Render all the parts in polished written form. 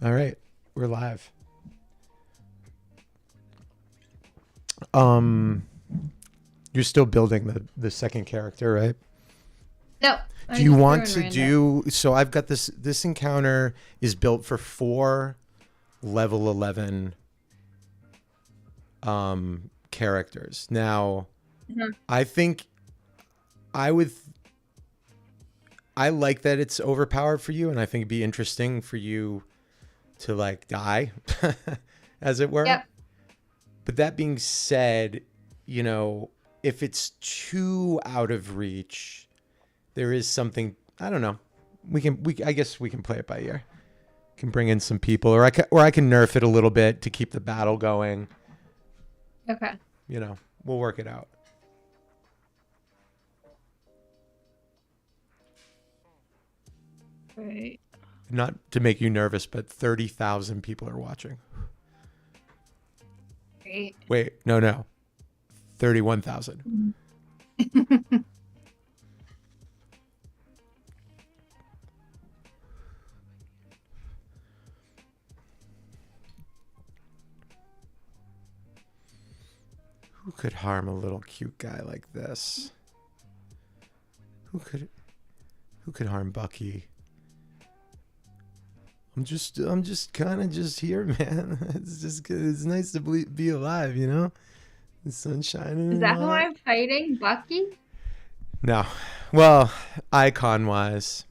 All right, we're live. You're still building the second character, right? No, Do I you just threw want in to random. do so I've got this encounter is built for 4 level 11 characters. Now, Mhm. I think I would I like that it's overpowered for you, and I think it'd be interesting for you to like die as it were. Yep. But that being said, you know, if it's too out of reach, there is something I don't know. We I guess we can play it by ear. Can bring in some people, or I can nerf it a little bit to keep the battle going. Okay. You know, we'll work it out. Right. Not to make you nervous, but 30,000 people are watching. Great. Wait, no, 31,000. Who could harm a little cute guy like this? Who could harm Bucky? I'm just kind of just here, man. It's nice to be alive, you know. The sun shining Is and that all who that. I'm fighting? Bucky? No, well, icon wise,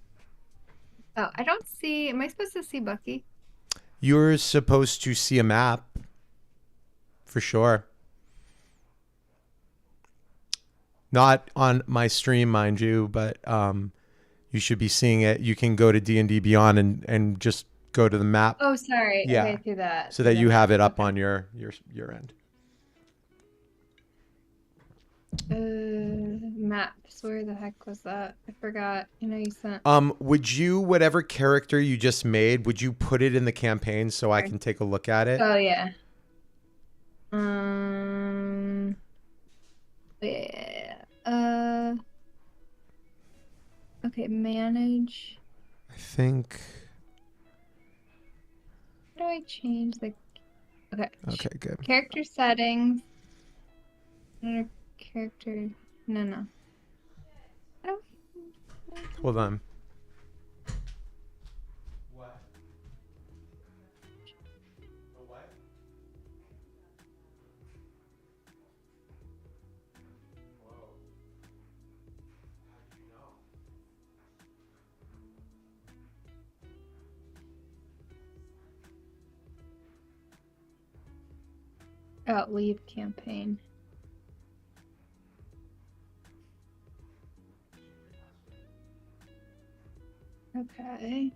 Oh, I don't see. Am I supposed to see Bucky? you're supposed to see a map for sure. Not on my stream, mind you, but you should be seeing it. You can go to D&D Beyond and just go to the map. Oh, sorry. Yeah, Okay, through that. so Through that the you have map. it up Okay. on your end. Maps. Where the heck was that? I forgot. You know, you sent. Would you, whatever character you just made, would you put it in the campaign so I Sorry. can take a look at it? Oh yeah. Um. Yeah. Okay. Manage. I think. How do I change the? Okay. Okay, good. Character settings. Another character. No, no. I don't. Hold on. What? The what? Whoa. How do you know? Oh, leave campaign. Okay.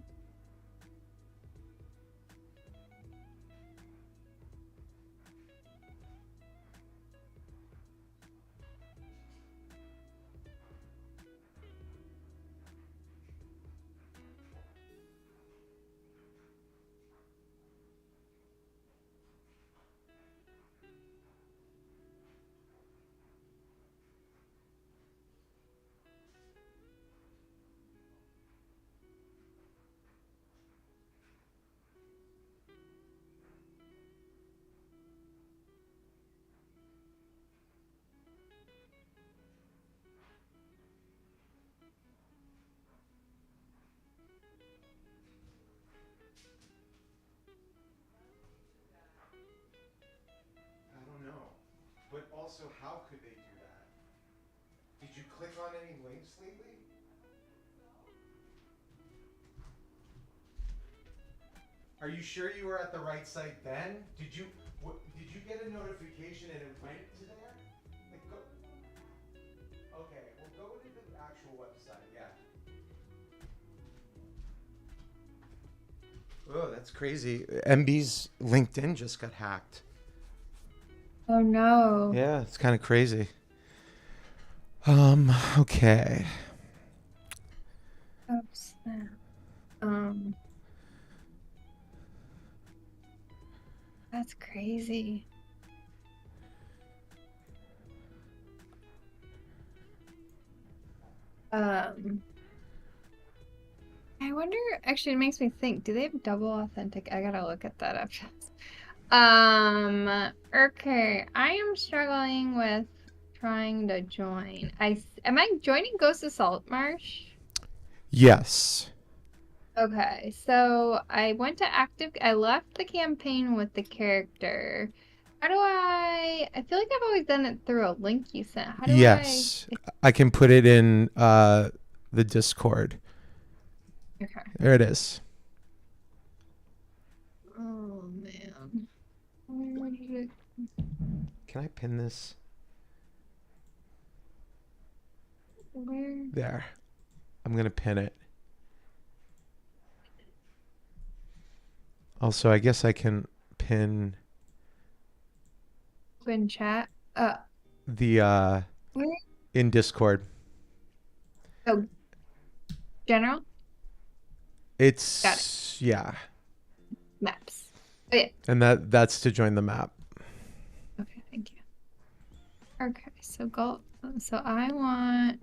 I don't know. But also, how could they do that? Did you click on any links lately? Are you sure you were at the right site then? Did you get a notification and it went to there? Like, go, okay, well go to the actual website. Yeah. Oh, that's crazy. MB's LinkedIn just got hacked. Oh no. Yeah, it's kind of crazy. Okay. Oh snap. Um, that's crazy. Um, wonder, actually, it makes me think, do they have double authentic? I gotta look at that up. Okay, I am struggling with trying to join. Am I joining Ghost of Saltmarsh? Yes. Okay, so I went to I left the campaign with the character. How do I feel like I've always done it through a link you sent. How do I? Yes. I can put it in the Discord. Okay. There it is. Oh man. Where did it? Can I pin this? Where? There. I'm going to pin it. Also, I guess I can pin In chat. the Where? in Discord. Oh, general? Got It's yeah. Maps. Oh yeah. And that's to join the map. Okay, thank you. Okay, so go. So I want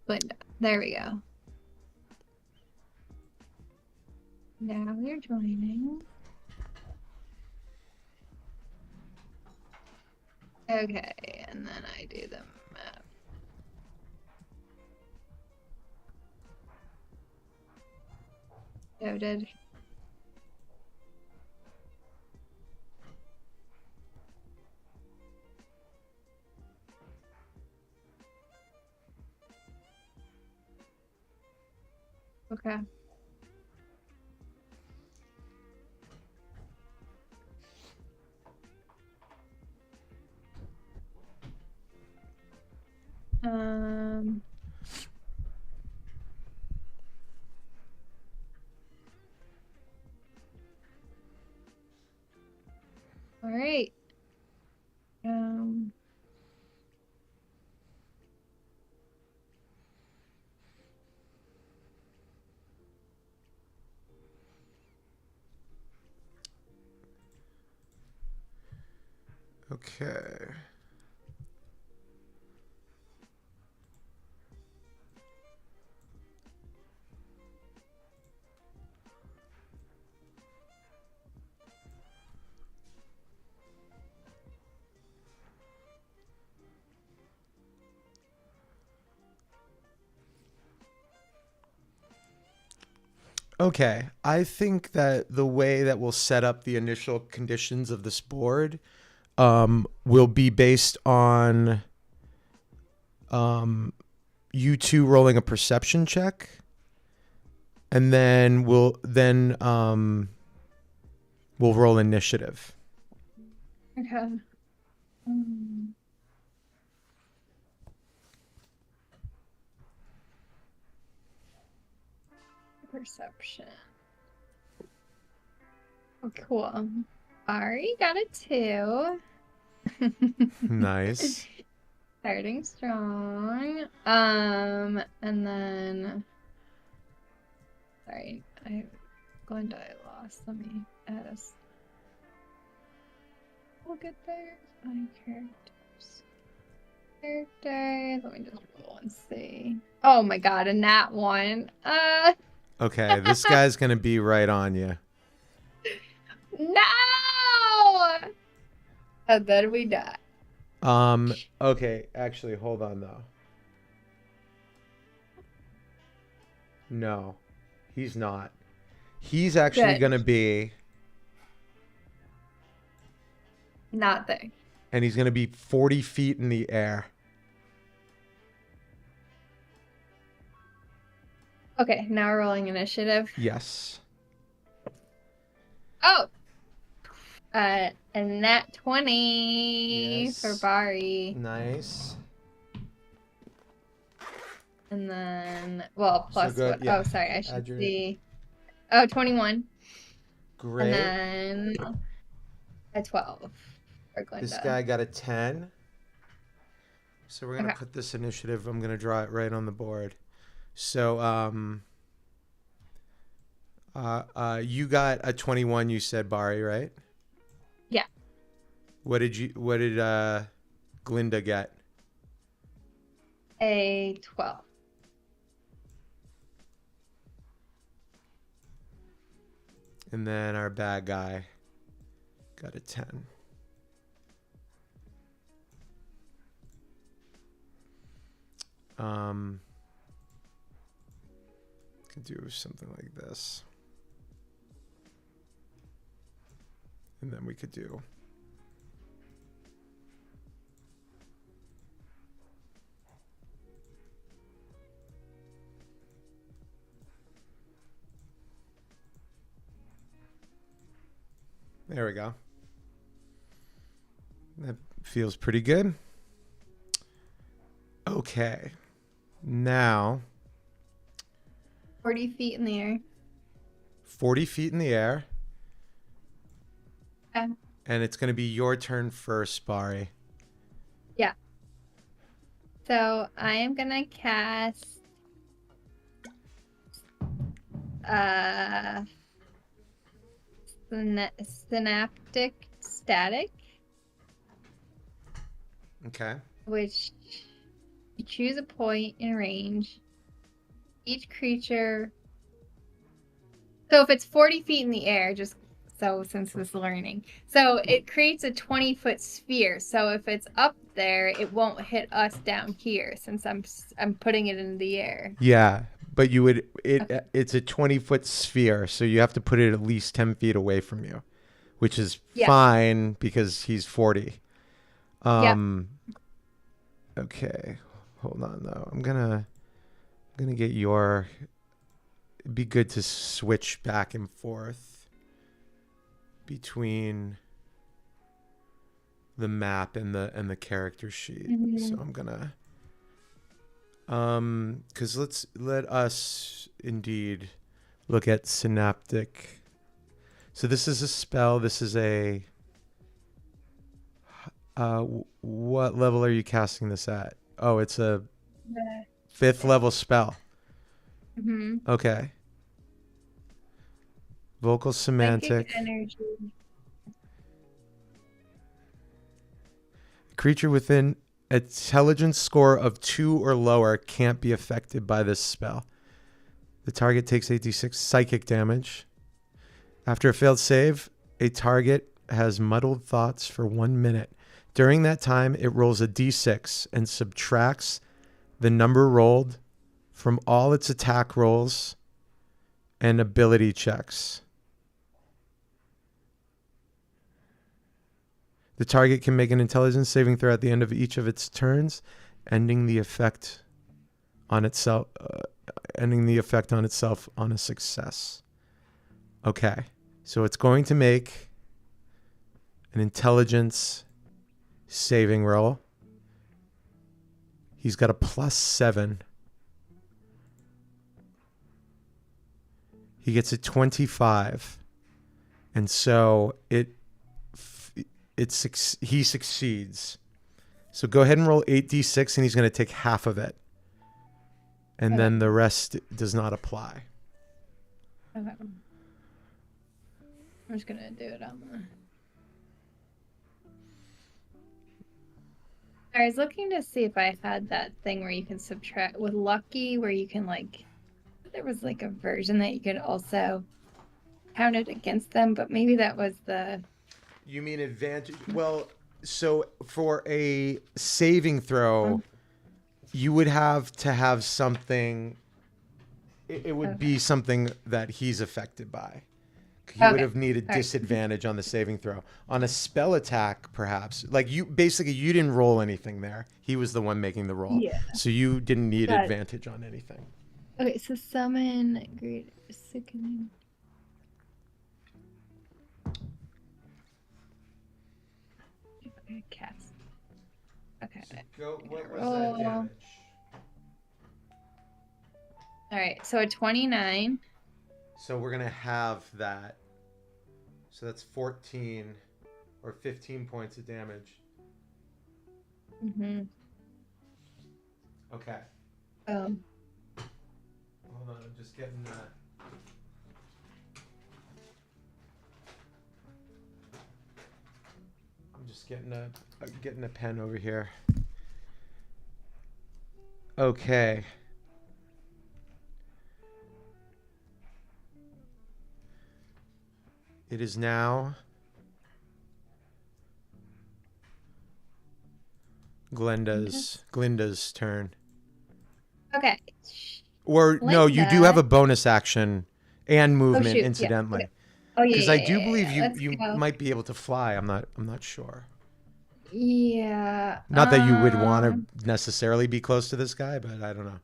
Linda. There we go. Now they're joining. Okay, and then I do the map. Noted. Okay. All right. Okay. Okay, I think that the way that we'll set up the initial conditions of this board will be based on you two rolling a perception check, and then we'll roll initiative. Okay. Perception. Oh, cool. Ari got a 2. Nice. Starting strong. And then sorry, Glenda, I lost. Let me add us. We'll get there. My characters. Characters. Let me just roll and see. Oh my god, a nat 1. Okay, this guy's gonna be right on you. No! And then we die. Okay, actually, hold on though. No, he's not. He's actually Good. gonna be, Not there. and he's gonna be 40 feet in the air. Okay, now we're rolling initiative. Yes. Oh! And that 20 Yes. for Bari. Nice. And then, well, plus good, what? yeah. Oh, sorry, I should Add your- see. Oh, 21. Great. And then a 12 for Glenda. This guy got a 10. So we're gonna Okay. put this initiative. I'm gonna draw it right on the board. So you got a 21. You said, Bari, right? Yeah. What did Glinda get? A 12. And then our bad guy got a 10. Could do something like this. And then we could do there we go. That feels pretty good. Okay. Now 40 feet in the air. 40 feet in the air. Okay. And it's going to be your turn first, Bari. Yeah. So I am gonna cast synaptic static, Okay. which you choose a point in range. Each creature. So if it's 40 feet in the air, just so since this learning, so it creates a 20-foot sphere. So if it's up there, it won't hit us down here since I'm putting it in the air. Yeah, but you would Okay. it's a 20-foot sphere, so you have to put it at least 10 feet away from you, which is Yeah. fine because he's 40. Okay. Hold on though. I'm gonna get your. It'd be good to switch back and forth between the map and the character sheet. Mhm. So I'm gonna because let us indeed look at synaptic. So this is a spell. This is a what level are you casting this at? Oh, it's a 5th level spell. Mm-hmm. Okay. Vocal semantic. Psychic energy. Creature within intelligence score of 2 or lower can't be affected by this spell. The target takes 8d6 psychic damage. After a failed save, a target has muddled thoughts for 1 minute. During that time, it rolls a d6 and subtracts the number rolled from all its attack rolls and ability checks. The target can make an intelligence saving throw at the end of each of its turns, ending the effect on itself on a success. Okay. So it's going to make an intelligence saving roll. He's got a +7. He gets a 25. And so he succeeds. So go ahead and roll 8d6 and he's going to take half of it. And then the rest does not apply. Okay. I'm just gonna do it on the. I was looking to see if I had that thing where you can subtract with Lucky, where you can there was a version that you could also count it against them, but maybe that was the. You mean advantage? Well, so for a saving throw, you would have to have something. It would be something that he's affected by. He would have needed disadvantage on the saving throw. On a spell attack, perhaps. You didn't roll anything there. He was the one making the roll. Yeah. So you didn't need advantage on anything. Okay, so summon great sickening. Okay, cast. Okay. So what was that damage? All right, so a 29. So we're going to have that. So that's 14 or 15 points of damage. Mm-hmm. Okay. Hold on, I'm just getting that. I'm just getting a pen over here. Okay. It is now Glinda's turn. Okay. Or no, you do have Glinda. a bonus action and Oh movement shoot. Yeah. incidentally. Okay. Oh Because I yeah. do believe you Let's you go. might be able to fly. I'm not sure. Yeah. Not that you would want to necessarily be close to this guy, but I don't know.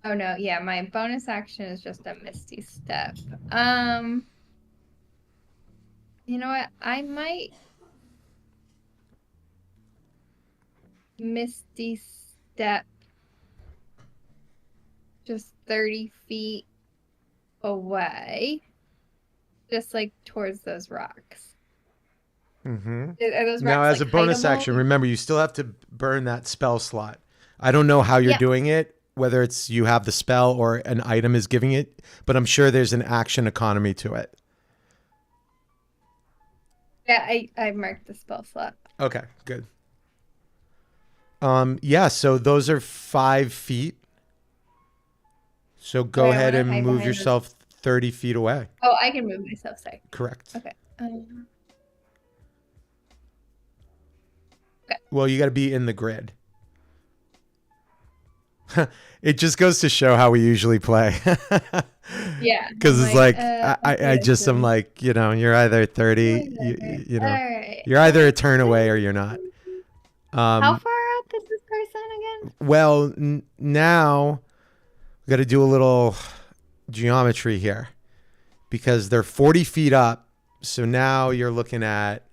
Oh no. Yeah. My bonus action is just a Misty Step. You know what? I might Misty Step just 30 feet away, just like towards those rocks. Mm-hmm. Are those Now, rocks as like a bonus hikeable? action, remember you still have to burn that spell slot. I don't know how you're Yeah. doing it, whether it's you have the spell or an item is giving it, but I'm sure there's an action economy to it. Yeah, I marked the spell slot. Okay, good. Yeah, so those are 5 feet. So go Okay, I ahead want to and hide move behind this. yourself 30 feet away. Oh, I can move myself. Sorry. Correct. Okay. Well, you got to be in the grid. It just goes to show how we usually play. Yeah. Because I'm it's like, okay, I just am like, you're either 30, All right. you're either a turn away or you're not. How far up is this person again? Well, now we got to do a little geometry here because they're 40 feet up. So now you're looking at,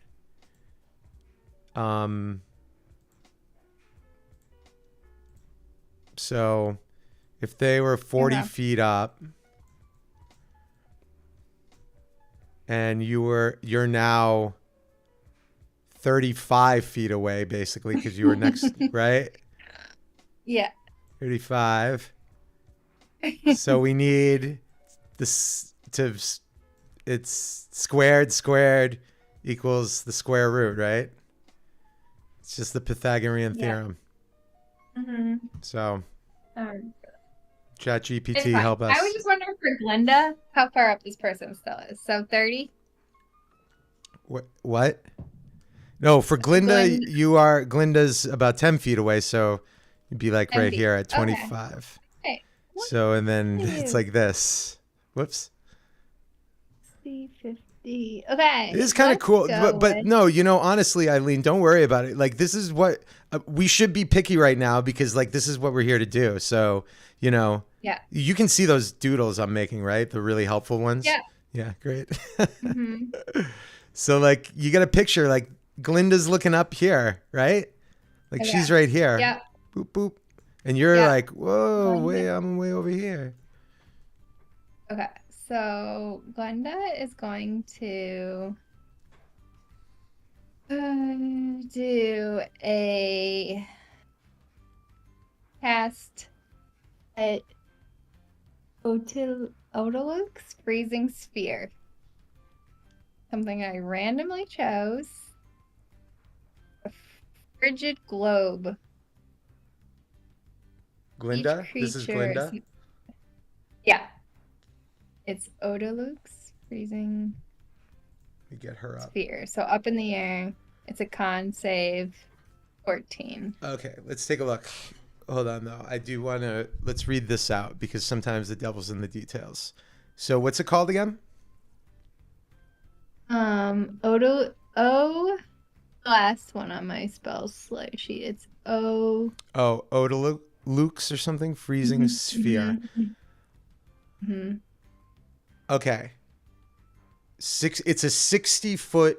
so if they were 40 feet up and you're now 35 feet away basically because you were next, right? Yeah. 35. So we need this it's squared equals the square root, right? It's just the Pythagorean theorem. Mm-hmm. So ChatGPT, It's help us. I was just wondering for Glinda how far up this person still is. So 30? What? No, for Glinda, Glinda's about 10 feet away, so you'd be like right here at 25. Okay. So, and then it's like this. Whoops. 50. Okay. It is kind of cool. But no, honestly, Eileen, don't worry about it. Like, this is what we should be picky right now because, like, this is what we're here to do. So, yeah, you can see those doodles I'm making, right? The really helpful ones. Yeah. Yeah, great. So, like, you got a picture, like, Glinda's looking up here, right? Like, she's right here. Yeah. Boop, boop. And you're like, whoa, I'm way over here. Okay. So Glenda is going to do a cast at Odaluk's Freezing Sphere. Something I randomly chose. A frigid globe. Glinda? This is Glinda? Yeah. It's Odaluk's Freezing You get her up. Sphere. So up in the air. It's a con save 14. Okay, let's take a look. Hold on, though. I do want to... Let's read this out because sometimes the devil's in the details. So what's it called again? The last one on my spell slate sheet. It's O. Oh, Odaluk's or something? Freezing Sphere. Okay. It's a 60-foot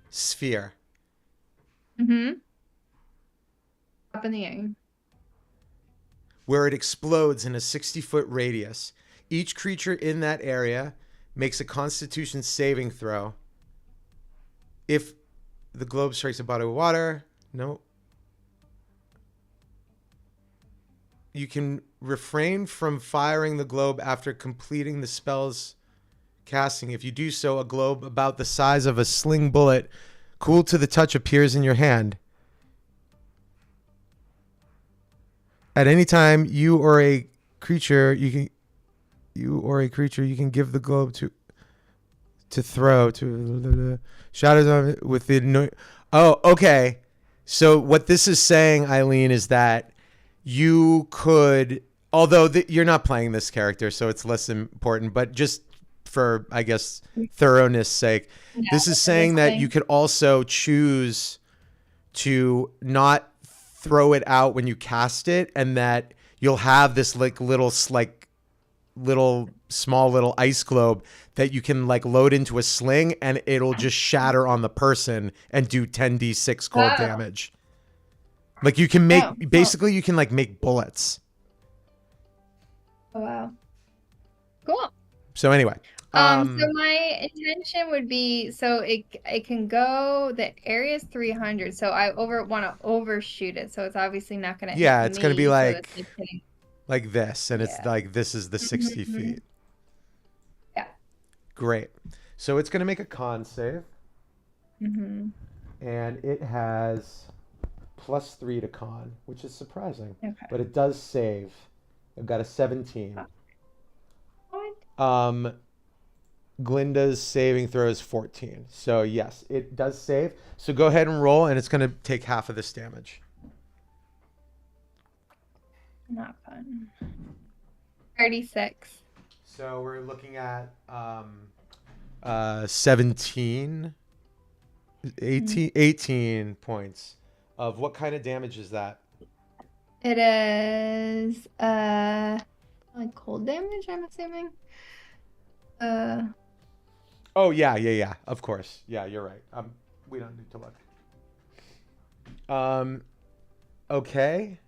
sphere. Up in the air. Where it explodes in a 60-foot radius. Each creature in that area makes a Constitution saving throw. If the globe strikes a body of water, no. You can refrain from firing the globe after completing the spell's casting. If you do so, a globe about the size of a sling bullet, cool to the touch, appears in your hand. At any time, you or a creature you can give the globe to. to throw to shadows on with the oh, okay. So what this is saying, Eileen, is that you could, although you're not playing this character, so it's less important, but just for, I guess, thoroughness sake, this is saying that you could also choose to not throw it out when you cast it, and that you'll have this little small ice globe that you can load into a sling, and it'll just shatter on the person and do 10d6 cold damage. You can make basically you can make bullets. Oh, wow. Cool. So anyway, so my intention would be, so it can go, the area is 300, so I want to overshoot it, so it's obviously not going to hit it's going to be so like this, and it's this is the 60 feet. Yeah. Great. So it's going to make a con save. Mm-hmm. And it has +3 to con, which is surprising. Okay. But it does save. I've got a 17. What? Glinda's saving throw is 14. So yes, it does save. So go ahead and roll, and it's going to take half of this damage. Not fun. 36. So we're looking at 17, 18 points of what kind of damage is that? It is cold damage, I'm assuming. Oh yeah, of course. Yeah, you're right. We don't need to look. Okay.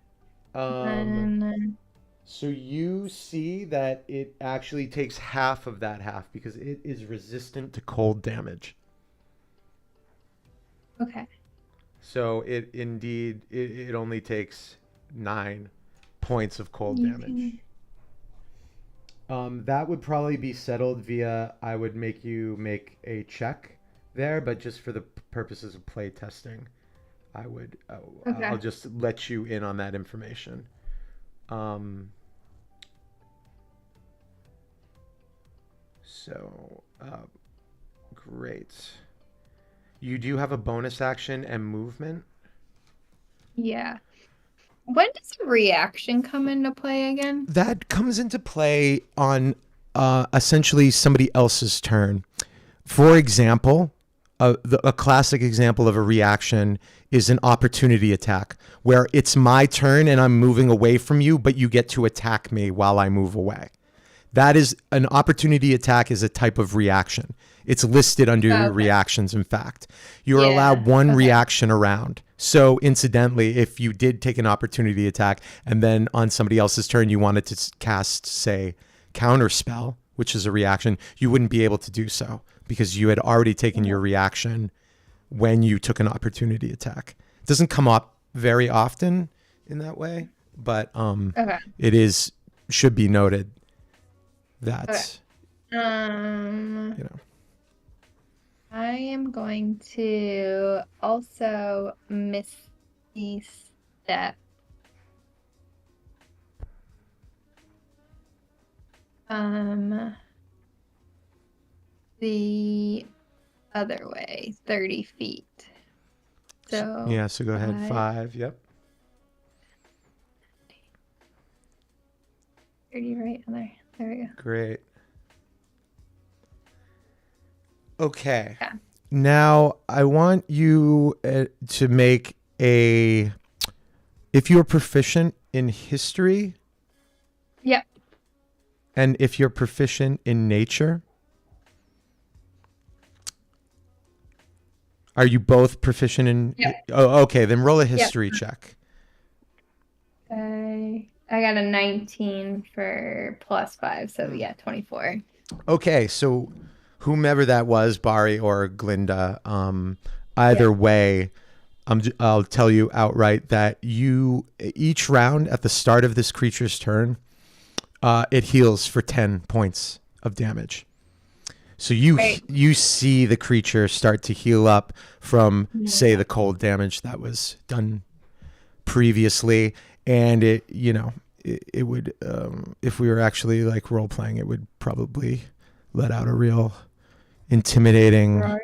So you see that it actually takes half of that half because it is resistant to cold damage. Okay. So it indeed it only takes 9 points of cold damage. That would probably be settled via, I would make you make a check there, but just for the purposes of play testing, I would I'll just let you in on that information. Great. You do have a bonus action and movement. Yeah. When does a reaction come into play again? That comes into play on essentially somebody else's turn. For example, a classic example of a reaction is an opportunity attack, where it's my turn and I'm moving away from you, but you get to attack me while I move away. That is an opportunity attack, is a type of reaction. It's listed under your reactions, in fact. You're allowed one reaction around. So incidentally, if you did take an opportunity attack and then on somebody else's turn you wanted to cast, say, counterspell, which is a reaction, you wouldn't be able to do so because you had already taken your reaction when you took an opportunity attack. It doesn't come up very often in that way, but it should be noted that I am going to also Misty Step. The other way, 30 feet. So yeah, so go ahead. 5, yep. 30 right on there. There we go. Great. Okay. Yeah. Now I want you to make if you're proficient in history. Yep. And if you're proficient in nature. Are you both proficient in? Yeah. Oh, okay. Then roll a history check. I got a 19 for +5, so yeah, 24. Okay, so whomever that was, Bari or Glinda, either way, I'll tell you outright that each round at the start of this creature's turn, it heals for 10 points of damage. So you see the creature start to heal up from, say, the cold damage that was done previously, and it would, if we were actually role playing, it would probably let out a real intimidating Roar.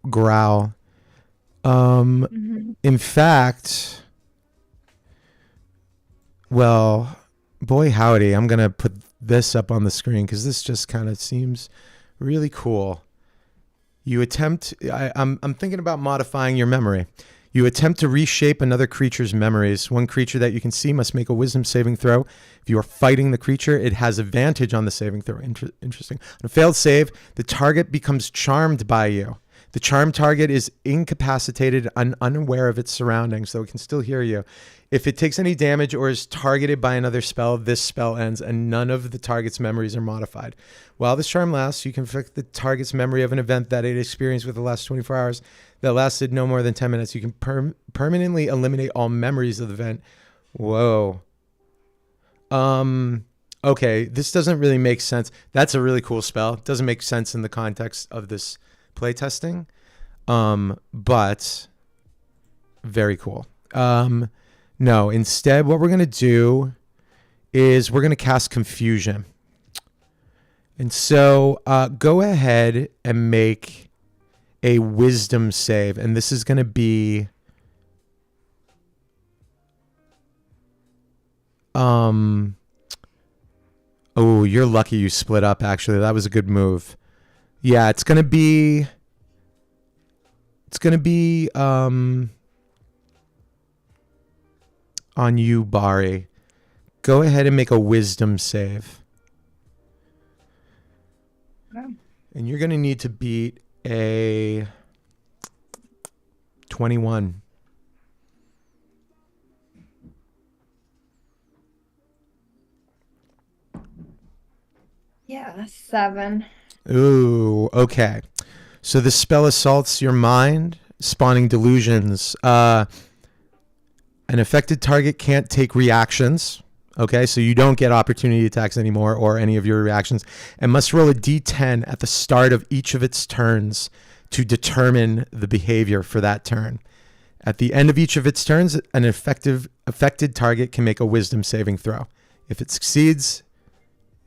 growl. Mhm. In fact, well, boy howdy, I'm going to put this up on the screen because this just kind of seems really cool. You attempt, I'm thinking about modifying your memory. You attempt to reshape another creature's memories. One creature that you can see must make a wisdom saving throw. If you are fighting the creature, it has advantage on the saving throw. Interesting. On a failed save, the target becomes charmed by you. The charmed target is incapacitated and unaware of its surroundings, so it can still hear you. If it takes any damage or is targeted by another spell, this spell ends and none of the target's memories are modified. While this charm lasts, you can affect the target's memory of an event that it experienced within the last 24 hours that lasted no more than 10 minutes. You can permanently eliminate all memories of the event. Whoa. Okay, this doesn't really make sense. That's a really cool spell. It doesn't make sense in the context of this playtesting. But very cool. No, instead what we're going to do is we're going to cast Confusion. And so go ahead and make a Wisdom save. And this is going to be... Oh, you're lucky you split up, actually. That was a good move. Yeah, it's going to be... on you, Bari. Go ahead and make a Wisdom save. Okay. And you're going to need to beat a 21. Yeah, 7. Ooh, okay. So the spell assaults your mind, spawning delusions. An affected target can't take reactions. Okay, so you don't get opportunity attacks anymore or any of your reactions, and must roll a d10 at the start of each of its turns to determine the behavior for that turn. At the end of each of its turns, an affected target can make a wisdom saving throw. If it succeeds,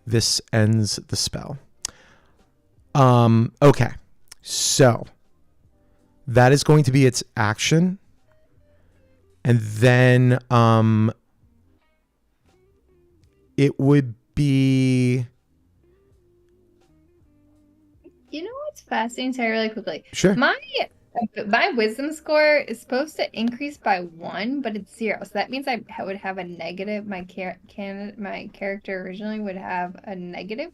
this ends the spell. Okay, so that is going to be its action. And then it would be... You know what's fascinating? Sorry, really quickly. Sure. My wisdom score is supposed to increase by 1, but it's 0. So that means I would have a negative. My character originally would have a negative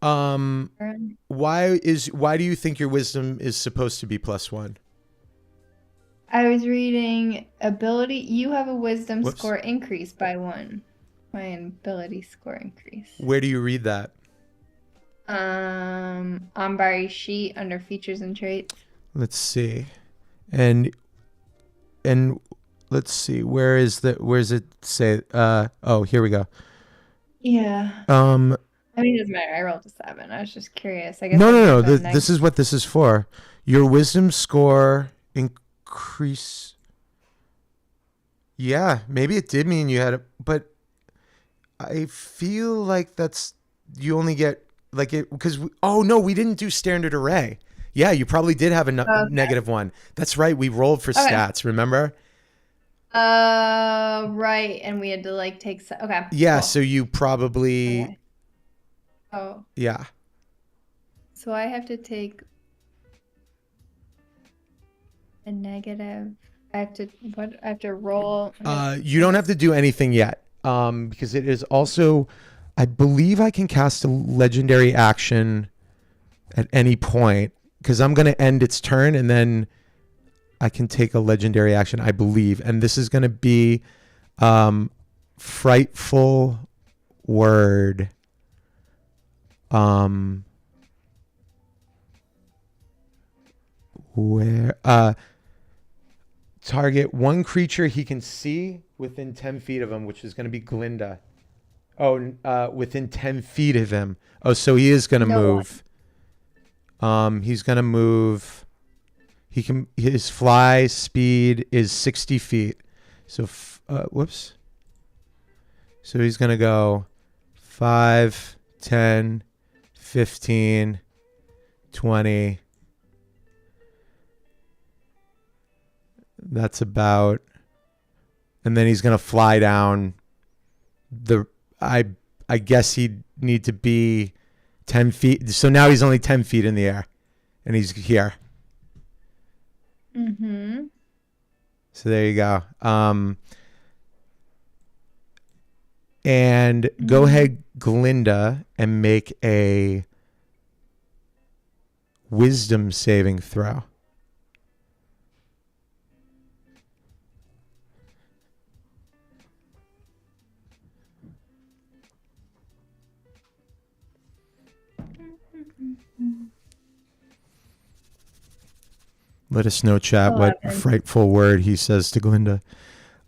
1. Why do you think your wisdom is supposed to be +1? I was reading ability. You have a wisdom Whoops. score increase by 1. My ability score increase. Where do you read that? On Bari's sheet under features and traits. Let's see. And let's see. Where is it say? Oh, here we go. Yeah. I mean, it doesn't matter. I rolled a 7. I was just curious. I guess No. This is what this is for. Your wisdom score increase. Yeah, maybe it did mean you had it, but I feel like that's you only get like it because we didn't do standard array. Yeah, you probably did have a -1. That's right. We rolled for stats. Remember? Right, and we had to like take. Okay. Yeah, cool. so you probably. Okay. Oh. Yeah. So I have to take a negative. I have to roll. You don't have to do anything yet. Because it is also, I believe I can cast a legendary action at any point because I'm going to end its turn and then I can take a legendary action, I believe. And this is going to be Frightful Word. Where target one creature he can see within 10 feet of him, which is going to be Glinda. Within 10 feet of him. Oh, so he is going to move. He's going to move. His fly speed is 60 feet. So, whoops. So he's going to go 5, 10, 15, 20. That's about, and then he's going to fly down the, I guess he'd need to be 10 feet. So now he's only 10 feet in the air and he's here. Mm-hmm. So there you go. And go ahead, Glinda, and make a wisdom saving throw. Let us know, chat, 11. what frightful word he says to Glinda.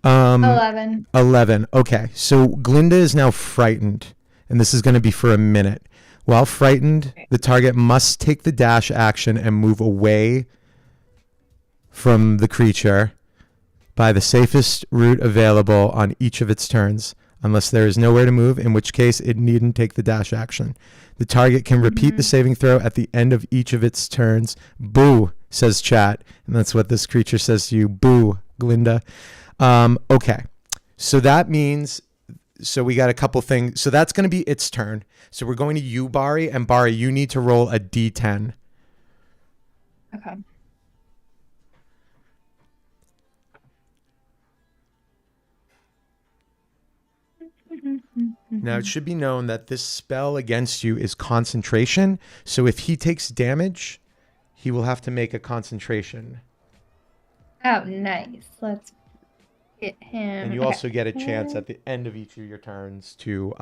11. 11. Okay, so Glinda is now frightened, and this is going to be for a minute. While frightened, the target must take the dash action and move away from the creature by the safest route available on each of its turns, unless there is nowhere to move, in which case it needn't take the dash action. The target can repeat the saving throw at the end of each of its turns. Boo, says chat. And that's what this creature says to you. Boo, Glinda. Okay. So that means, so we got a couple things. So that's going to be its turn. So we're going to you, Bari. And Bari, you need to roll a d10. Okay. Now, it should be known that this spell against you is concentration. So if he takes damage, he will have to make a concentration. Oh, nice. Let's get him. And you also get a chance at the end of each of your turns to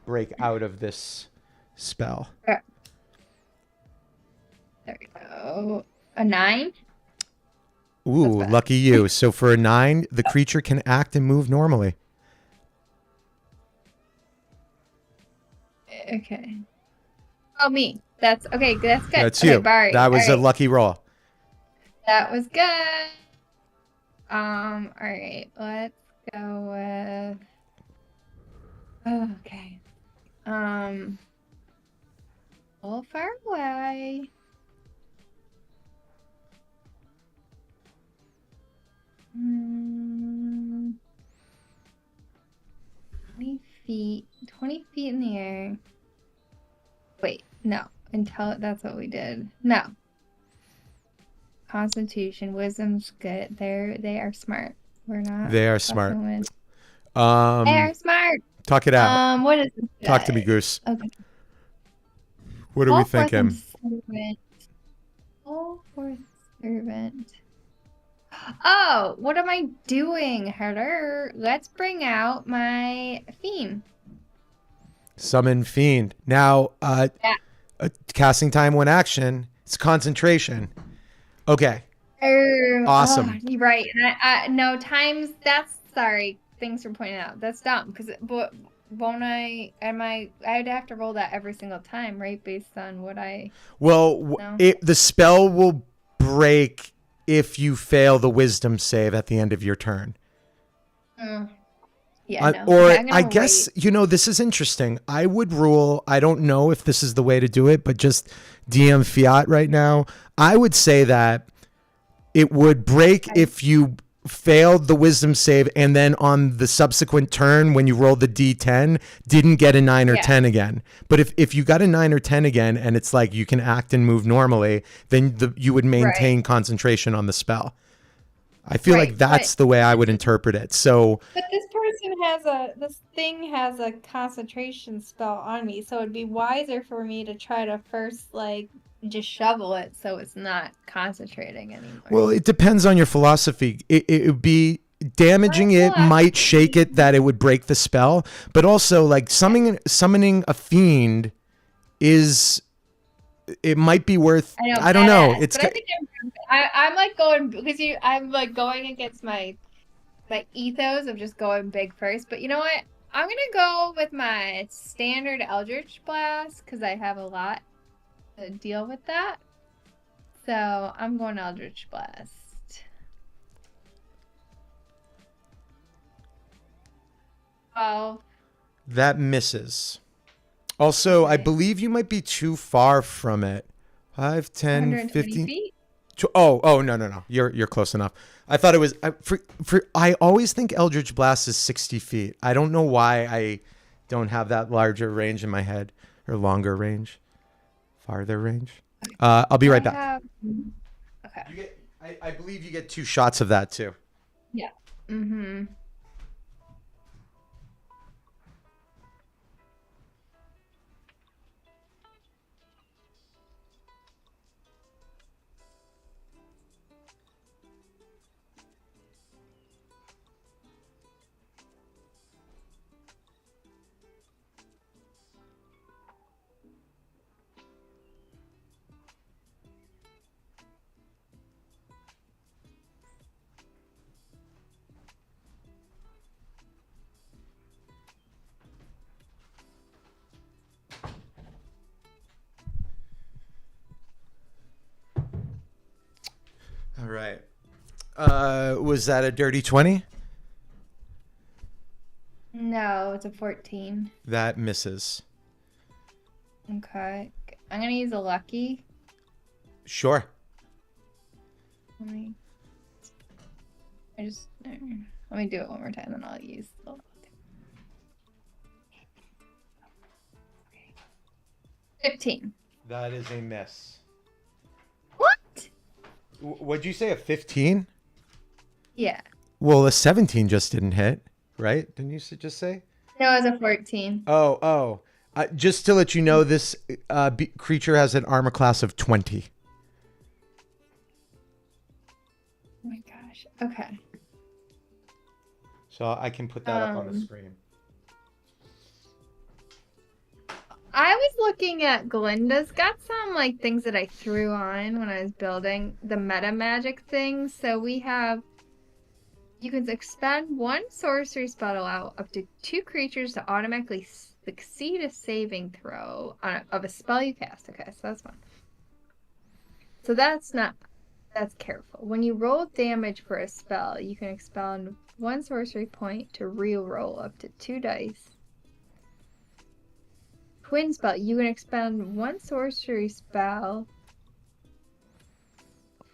break out of this spell. There we go. A 9? Ooh, lucky you. So for a 9, the creature can act and move normally. Okay. Oh, me. That's okay. That's good. That's okay, you. Bari. That was All a right. lucky roll. That was good. All right. Let's go with. Okay. A little far away. Hmm. 20 feet in the air. Wait, no. That's what we did. No. Constitution, wisdom's good. They are smart. We're not. They are smart. They are smart. Talk it out. What is this? Talk to me, Goose. Okay. What are we thinking? All for servant. Oh, what am I doing, Herder? Let's bring out my fiend. Summon Fiend. Now, Yeah. casting time when action. It's concentration. Okay. Awesome. Oh, you're right. And I no times. That's sorry. Thanks for pointing out. That's dumb because won't I? I'd have to roll that every single time, right? Based on what I. Well, No. the spell will break if you fail the wisdom save at the end of your turn. Yeah. No. Or Okay, I guess, this is interesting. I would rule, I don't know if this is the way to do it, but just DM fiat right now. I would say that it would break if you failed the wisdom save and then on the subsequent turn when you rolled the d10 didn't get a 9 or 10 again. But if you got a 9 or 10 again and it's like you can act and move normally, then you would maintain concentration on the spell. I feel like that's the way I would interpret it. So but this thing has a concentration spell on me, so it'd be wiser for me to try to first just shovel it so it's not concentrating anymore. Well, it depends on your philosophy. It would be damaging it might shake it that it would break the spell, but also like summoning a fiend it might be worth. I don't know. It's. But I think I'm like going because I'm like going against my ethos of just going big first. But you know what? I'm gonna go with my standard Eldritch Blast because I have a lot to deal with that. So I'm going Eldritch Blast. 12. That misses. Also, I Okay. believe you might be too far from it. 5, 10, 120 15. feet. Oh, no. You're close enough. I thought it was I always think Eldritch Blast is 60 feet. I don't know why I don't have that larger range in my head, or longer range, farther range. I'll be right I back. have. Okay. I believe you get 2 shots of that too. Yeah. Mm-hmm. All right. Was that a dirty 20? No, it's a 14. That misses. Okay. I'm gonna use a lucky. Sure. Let me. Let me do it one more time, then I'll use. 15. That is a miss. What? What'd you say, a 15? Yeah. Well, a 17 just didn't hit, right? Didn't you just say? No, it was a 14. Oh. Just to let you know, this creature has an armor class of 20. Oh my gosh. Okay. So I can put that up on the screen. I was looking at Glinda's got some like things that I threw on when I was building the meta magic things. So we have you can expend 1 sorcery spell to allow up to 2 creatures to automatically succeed a saving throw of a spell you cast. Okay, so that's fun. So that's careful. When you roll damage for a spell, you can expend 1 sorcery point to re-roll up to 2 dice. Twin spell, you can expend 1 sorcery spell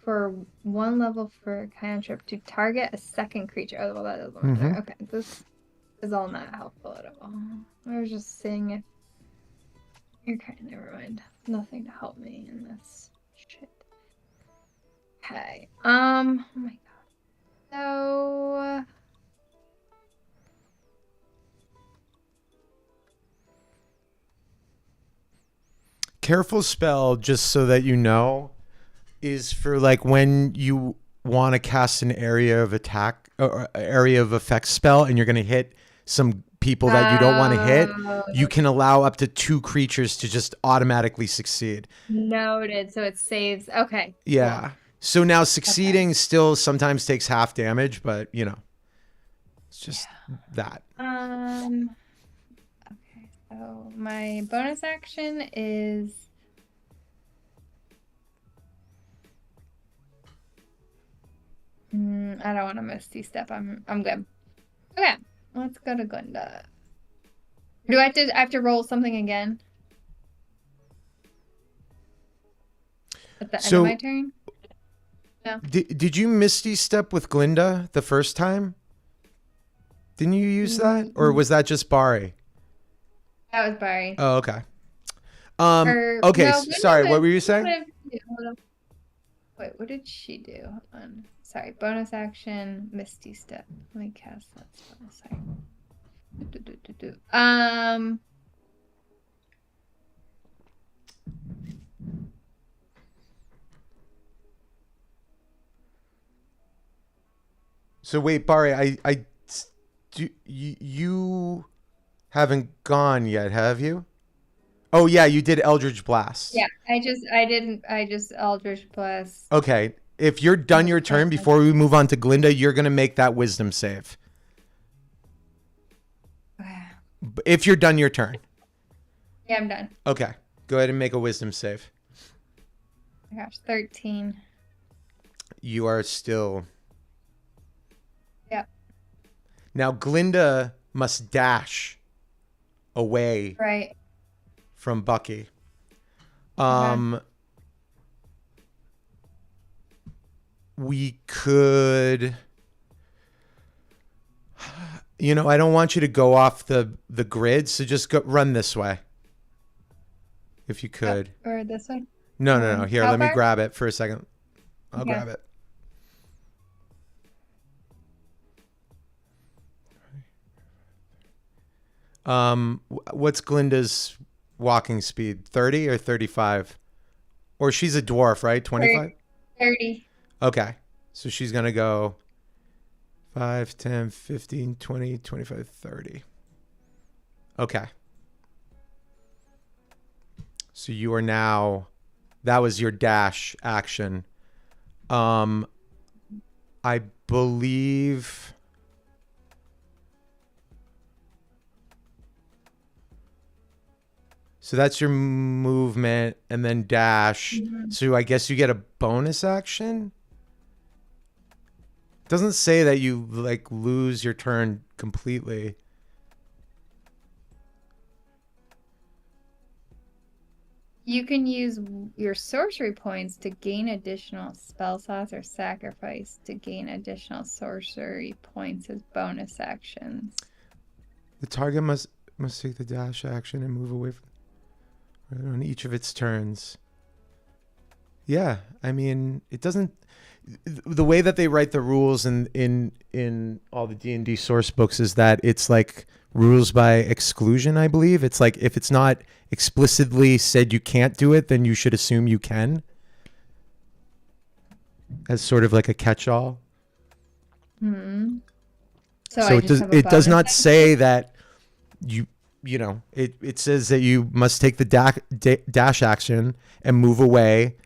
for 1 level for a cantrip to target a second creature. Oh, well, that doesn't matter. Okay, this is all not helpful at all. I was just saying if you're never mind. Nothing to help me in this shit. Okay. Oh my god. So Careful spell, just so that you know, is for like when you want to cast an area of attack or area of effect spell and you're going to hit some people that you don't want to hit, you can allow up to 2 creatures to just automatically succeed. Noted. So it saves. Okay. Yeah. Cool. So now succeeding still sometimes takes half damage, but you know, it's just that. Okay. So my bonus action is I don't want to misty step. I'm good. Okay. Let's go to Glinda. Do I have to roll something again? At the end of my turn? No. Did you Misty Step with Glinda the first time? Didn't you use that? Or was that just Bari? That was Bari. Oh, okay. Okay, no, sorry, what were you saying? Wait, what did she do? Hold on. Sorry, bonus action, Misty Step. Let me cast that spell. Sorry. So wait, Bari, you haven't gone yet, have you? Oh yeah, you did Eldritch Blast. Yeah, I just Eldritch Blast. Okay, if you're done your turn before we move on to Glinda, you're gonna make that wisdom save. If you're done your turn. Yeah, I'm done. Okay, go ahead and make a wisdom save. Oh my gosh, 13. You are still. Yep. Now Glinda must dash away. Right. from Bucky. Okay. We could, I don't want you to go off the grid, so just go run this way if you could. Or this way? No, no, no. Here, How let me far? grab it for a second. I'll Okay. grab it. What's Glinda's walking speed? 30 or 35? Or she's a dwarf, right? 25? 30. Okay. So she's going to go 5, 10, 15, 20, 25, 30. Okay. So you are now, that was your dash action. I believe, so that's your movement and then dash. Mhm. So I guess you get a bonus action. Doesn't say that you like lose your turn completely. You can use your sorcery points to gain additional spell slots or sacrifice to gain additional sorcery points as bonus actions. The target must take the dash action and move away from on each of its turns. Yeah, I mean, it doesn't. The way that they write the rules in all the D&D source books is that it's like rules by exclusion, I believe. It's like if it's not explicitly said you can't do it, then you should assume you can, as sort of like a catch-all. Hmm. So So I it just does have a it does bonus not action? say that it says that you must take the dash action and move away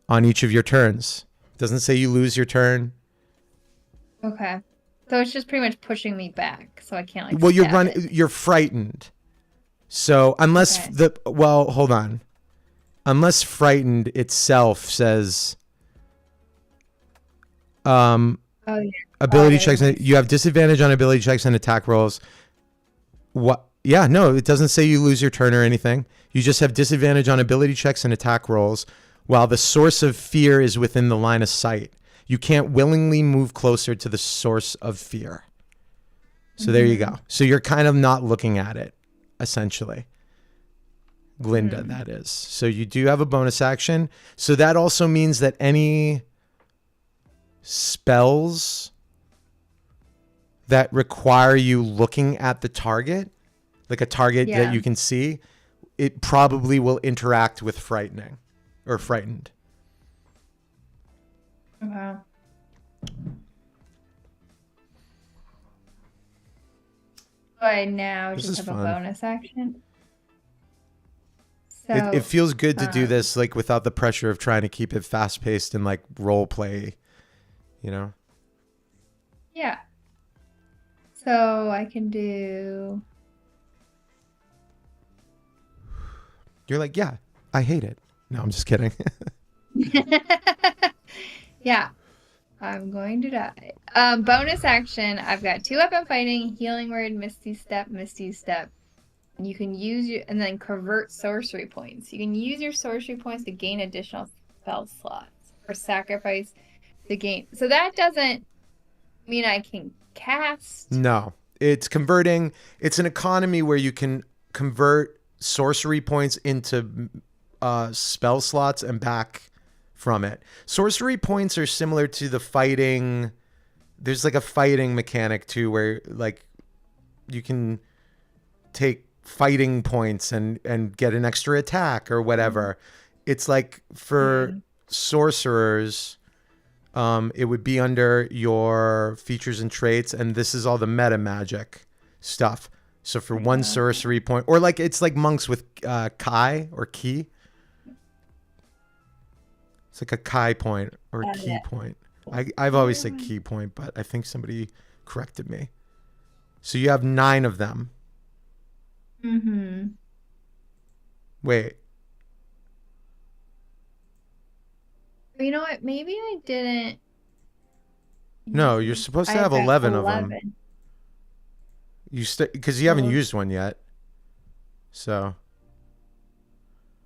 on each of your turns. It doesn't say you lose your turn. Okay. So it's just pretty much pushing me back, so I can't like Well, stab it. you're frightened. So Okay. hold on. Unless frightened itself says Oh yeah. ability Other checks, ones. you have disadvantage on ability checks and attack rolls. What? Yeah, no, it doesn't say you lose your turn or anything. You just have disadvantage on ability checks and attack rolls while the source of fear is within the line of sight. You can't willingly move closer to the source of fear. So there you go. So you're kind of not looking at it, essentially. Glinda, that is. So you do have a bonus action. So that also means that any spells that require you looking at the target, like a target that Yeah. you can see, it probably will interact with frightening or frightened. Okay. So I now This just is have fun. a bonus action. It So feels good to do um, this like without the pressure of trying to keep it fast paced and like role play, you know? yeah. So I can do You're like, yeah, I hate it. No, I'm just kidding. yeah. I'm going to die. Bonus action. I've got 2 weapon fighting, healing word, misty step, misty step. And you can use your and then convert sorcery points. You can use your sorcery points to gain additional spell slots or sacrifice to gain. So that doesn't mean I can cast. No, it's converting. It's an economy where you can convert sorcery points into spell slots and back from it. Sorcery points are similar to the fighting. There's like a fighting mechanic too, where like you can take fighting points and get an extra attack or whatever. It's like for sorcerers, it would be under your features and traits, and this is all the meta magic stuff. So for one sorcery point, or like it's like monks with Kai or Ki. It's like a Kai point or a key point. I've always said key point, but I think somebody corrected me. So you have 9 of them. Mm-hmm. Wait. You know what? Maybe I didn't. No, you're supposed to I've have got 11 of them. Because you haven't Well, used one yet. So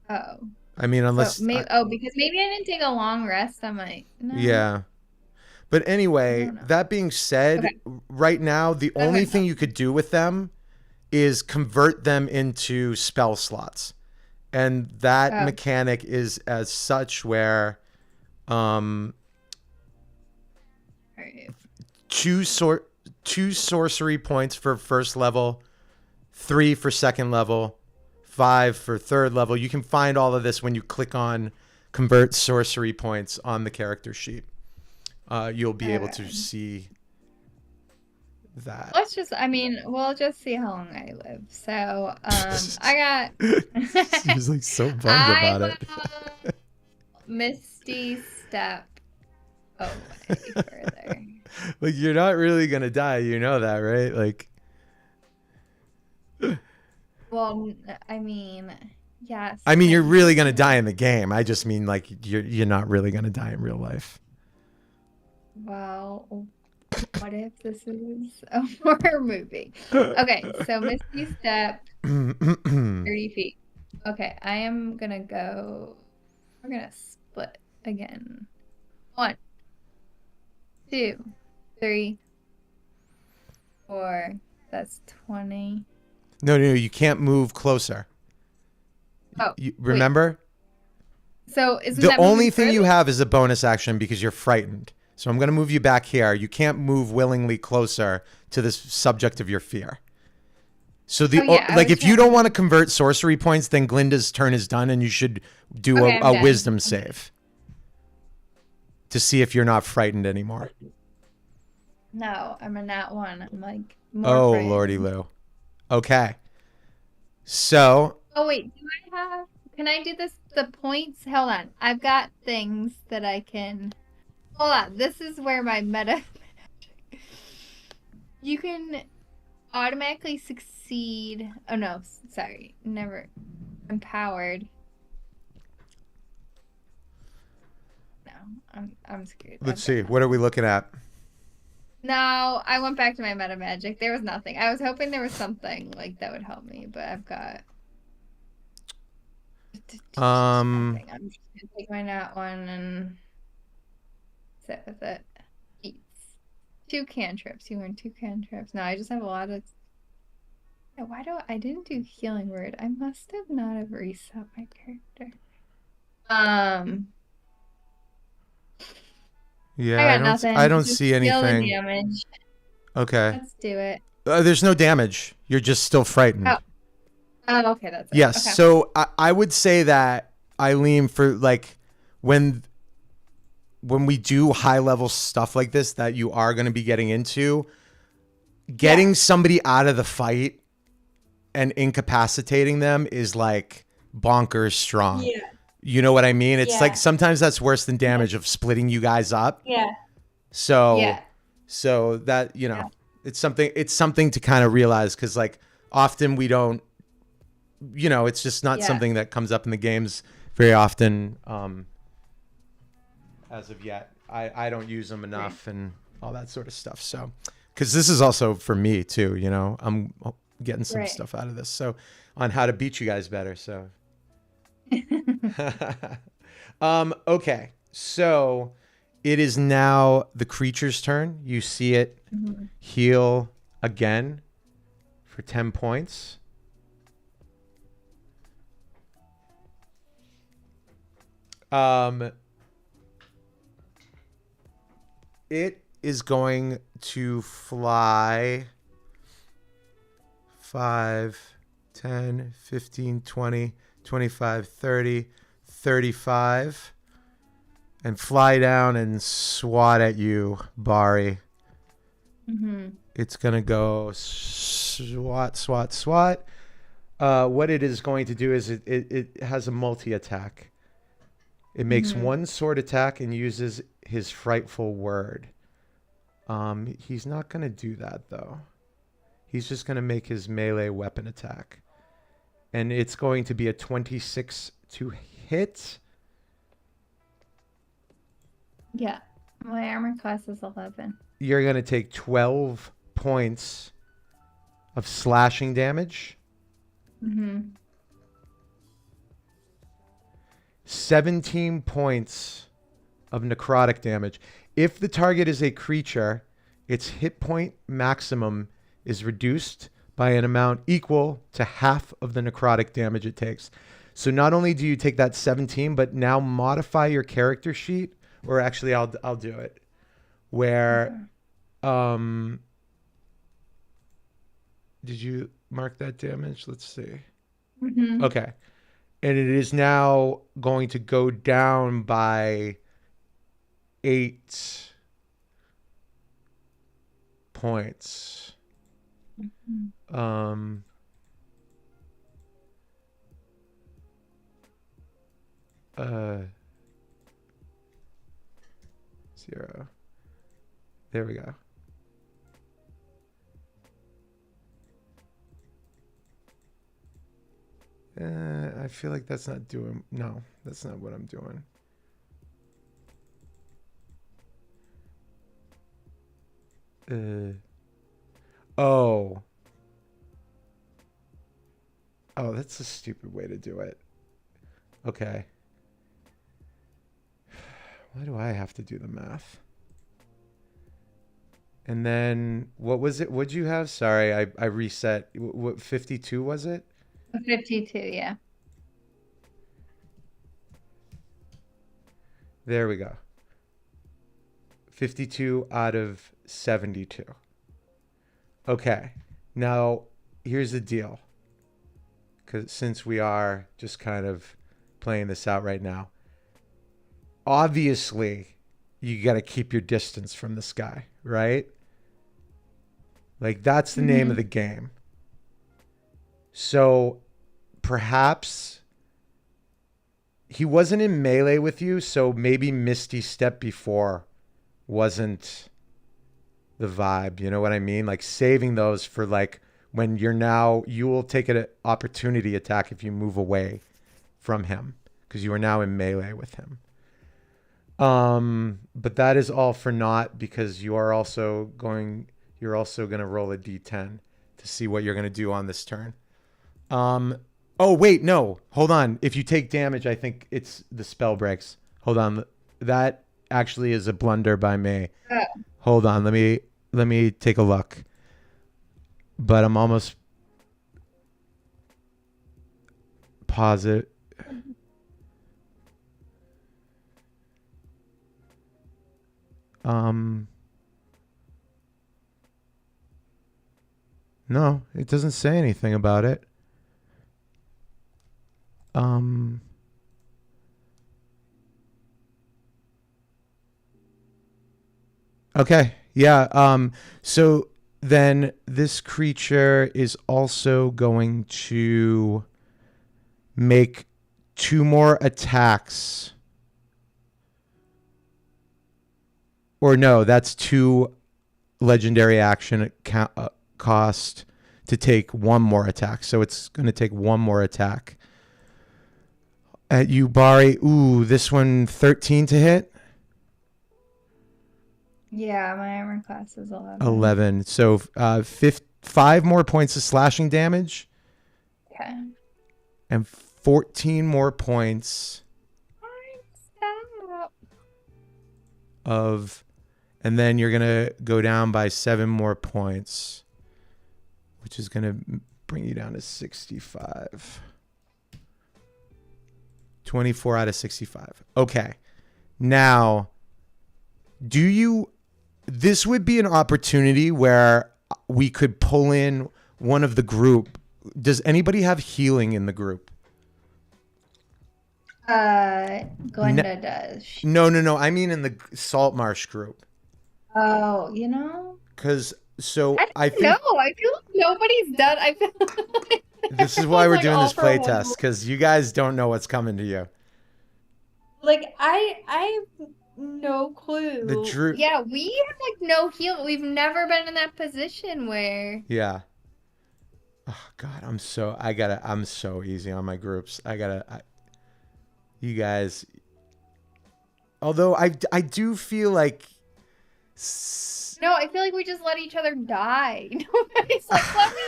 Oh. I mean, unless So maybe because maybe I didn't take a long rest. I'm like, no. yeah. But anyway, No. that being said, Okay. right now the only Okay. thing you could do with them is convert them into spell slots. And that Oh. mechanic is as such where um All right. two sorcery points for first level, 3 for second level, 5 for third level. You can find all of this when you click on convert sorcery points on the character sheet. You'll be able to Okay. see that. Let's just, I mean, we'll just see how long I live. So, I got, He's like so bummed I about it. will Misty Step away further. Like, you're not really gonna die, you know that, right? Like, Well, I mean, yes. I mean, you're I really gonna do. die in the game. I just mean like you're not really gonna die in real life. Well, what if this is a horror movie? Okay, so Misty Step, 30 feet. Okay, I am gonna go. We're gonna split again. 1, 2, 3, 4. That's 20. No, you can't move closer. Oh, You, wait. remember? So isn't The that only moving thing you further? have is a bonus action because you're frightened. So I'm going to move you back here. You can't move willingly closer to this subject of your fear. So Oh yeah, I like was if you trying don't to. want to convert sorcery points, then Glinda's turn is done, and you should do Okay, I'm a done. wisdom save to see if you're not frightened anymore. No, I'm a nat 1. I'm like more Oh, frightened. Lordy Lou. Okay. So Oh wait, do I have? Can I do this? The points? Hold on. I've got things that I can. Hold on. This is where my meta. You can automatically succeed. Oh no, sorry. Never. Empowered. No, I'm screwed. let's see. What are we looking at? No, I went back to my meta magic. There was nothing. I was hoping there was something like that would help me, but I've got nothing. I'm just gonna take my nat 1 and sit with it. Eats. 2 cantrips. You learn 2 cantrips. No, I just have a lot of. Yeah, why do I didn't do healing word? I must have not have reset my character. Yeah, I got nothing. I don't Just see deal the anything. damage. Okay. Let's do it. There's no damage. You're just still frightened. Oh. Oh, okay, that's it. Yes. Okay. So I would say that, Eileen, for like when we do high level stuff like this that you are going to be getting into, getting somebody out of the fight and incapacitating them is like bonkers strong. Yeah. You know what I mean? It's Yeah. like sometimes that's worse than damage of splitting you guys up. Yeah. So Yeah. so that, you know, it's something to kind of realize, because like often we don't, you know, it's just not something that comes up in the games very often as of yet. I don't use them enough and all that sort of stuff. So, because this is also for me too, you know, I'm getting some stuff out of this. So on how to beat you guys better. So, okay. So it is now the creature's turn. You see it heal again for 10 points. It is going to fly 5, 10, 15, 20, 25, 30, 35 and fly down and swat at you, Bari. It's going to go swat, swat, swat. What it is going to do is it has a multi-attack. It makes one sword attack and uses his frightful word. He's not going to do that, though. He's just going to make his melee weapon attack. And it's going to be a 26 to hit. Yeah. My armor class is 11. You're going to take 12 points of slashing damage. 17 points of necrotic damage. If the target is a creature, its hit point maximum is reduced by an amount equal to half of the necrotic damage it takes. So not only do you take that 17, but now modify your character sheet, or actually I'll do it. Where did you mark that damage? Let's see. Mm-hmm. Okay. And it is now going to go down by 8 points. Mm-hmm. 0. There we go. I feel like that's not doing... No, that's not what I'm doing. Oh. Oh, that's a stupid way to do it. Okay. Why do I have to do the math? And then, what was it? What'd you have? Sorry, I reset. What, 52 was it? 52, yeah. There we go. 52 out of 72. Okay. Now, here's the deal. Because since we are just kind of playing this out right now, obviously, you got to keep your distance from this guy, right? Like, that's the name of the game. So, perhaps he wasn't in melee with you, so maybe Misty Step before wasn't the vibe. You know what I mean? Like, saving those for, like, when you're now... You will take an opportunity attack if you move away from him, because you are now in melee with him. But that is all for naught, because you are also going... You're also going to roll a d10 to see what you're going to do on this turn. Oh, wait, no. Hold on. If you take damage, I think it's the spell breaks. Hold on. That actually is a blunder by me. Oh. Hold on. Let me take a look. But I'm almost positive. No, it doesn't say anything about it. Okay. Yeah. So then this creature is also going to make 2 more attacks. Or no, that's 2 legendary action cost to take 1 more attack. So it's going to take 1 more attack. At you, Bari. Ooh, this one 13 to hit. Yeah, my armor class is 11. 11. So 5 more points of slashing damage. Okay. And 14 more points Stop. of... And then you're going to go down by 7 more points, which is going to bring you down to 65. 24 out of 65. Okay. Now, this would be an opportunity where we could pull in one of the group. Does anybody have healing in the group? Glenda does. No. I mean in the Saltmarsh group. Oh, Because I think no, I feel like nobody's done. I feel like this is why we're doing this playtest, because you guys don't know what's coming to you. Like I have no clue. Yeah, we have like no heal. We've never been in that position where. Yeah. Oh God, I'm so easy on my groups. You guys. Although I do feel like. No, I feel like we just let each other die. Nobody's like, let me.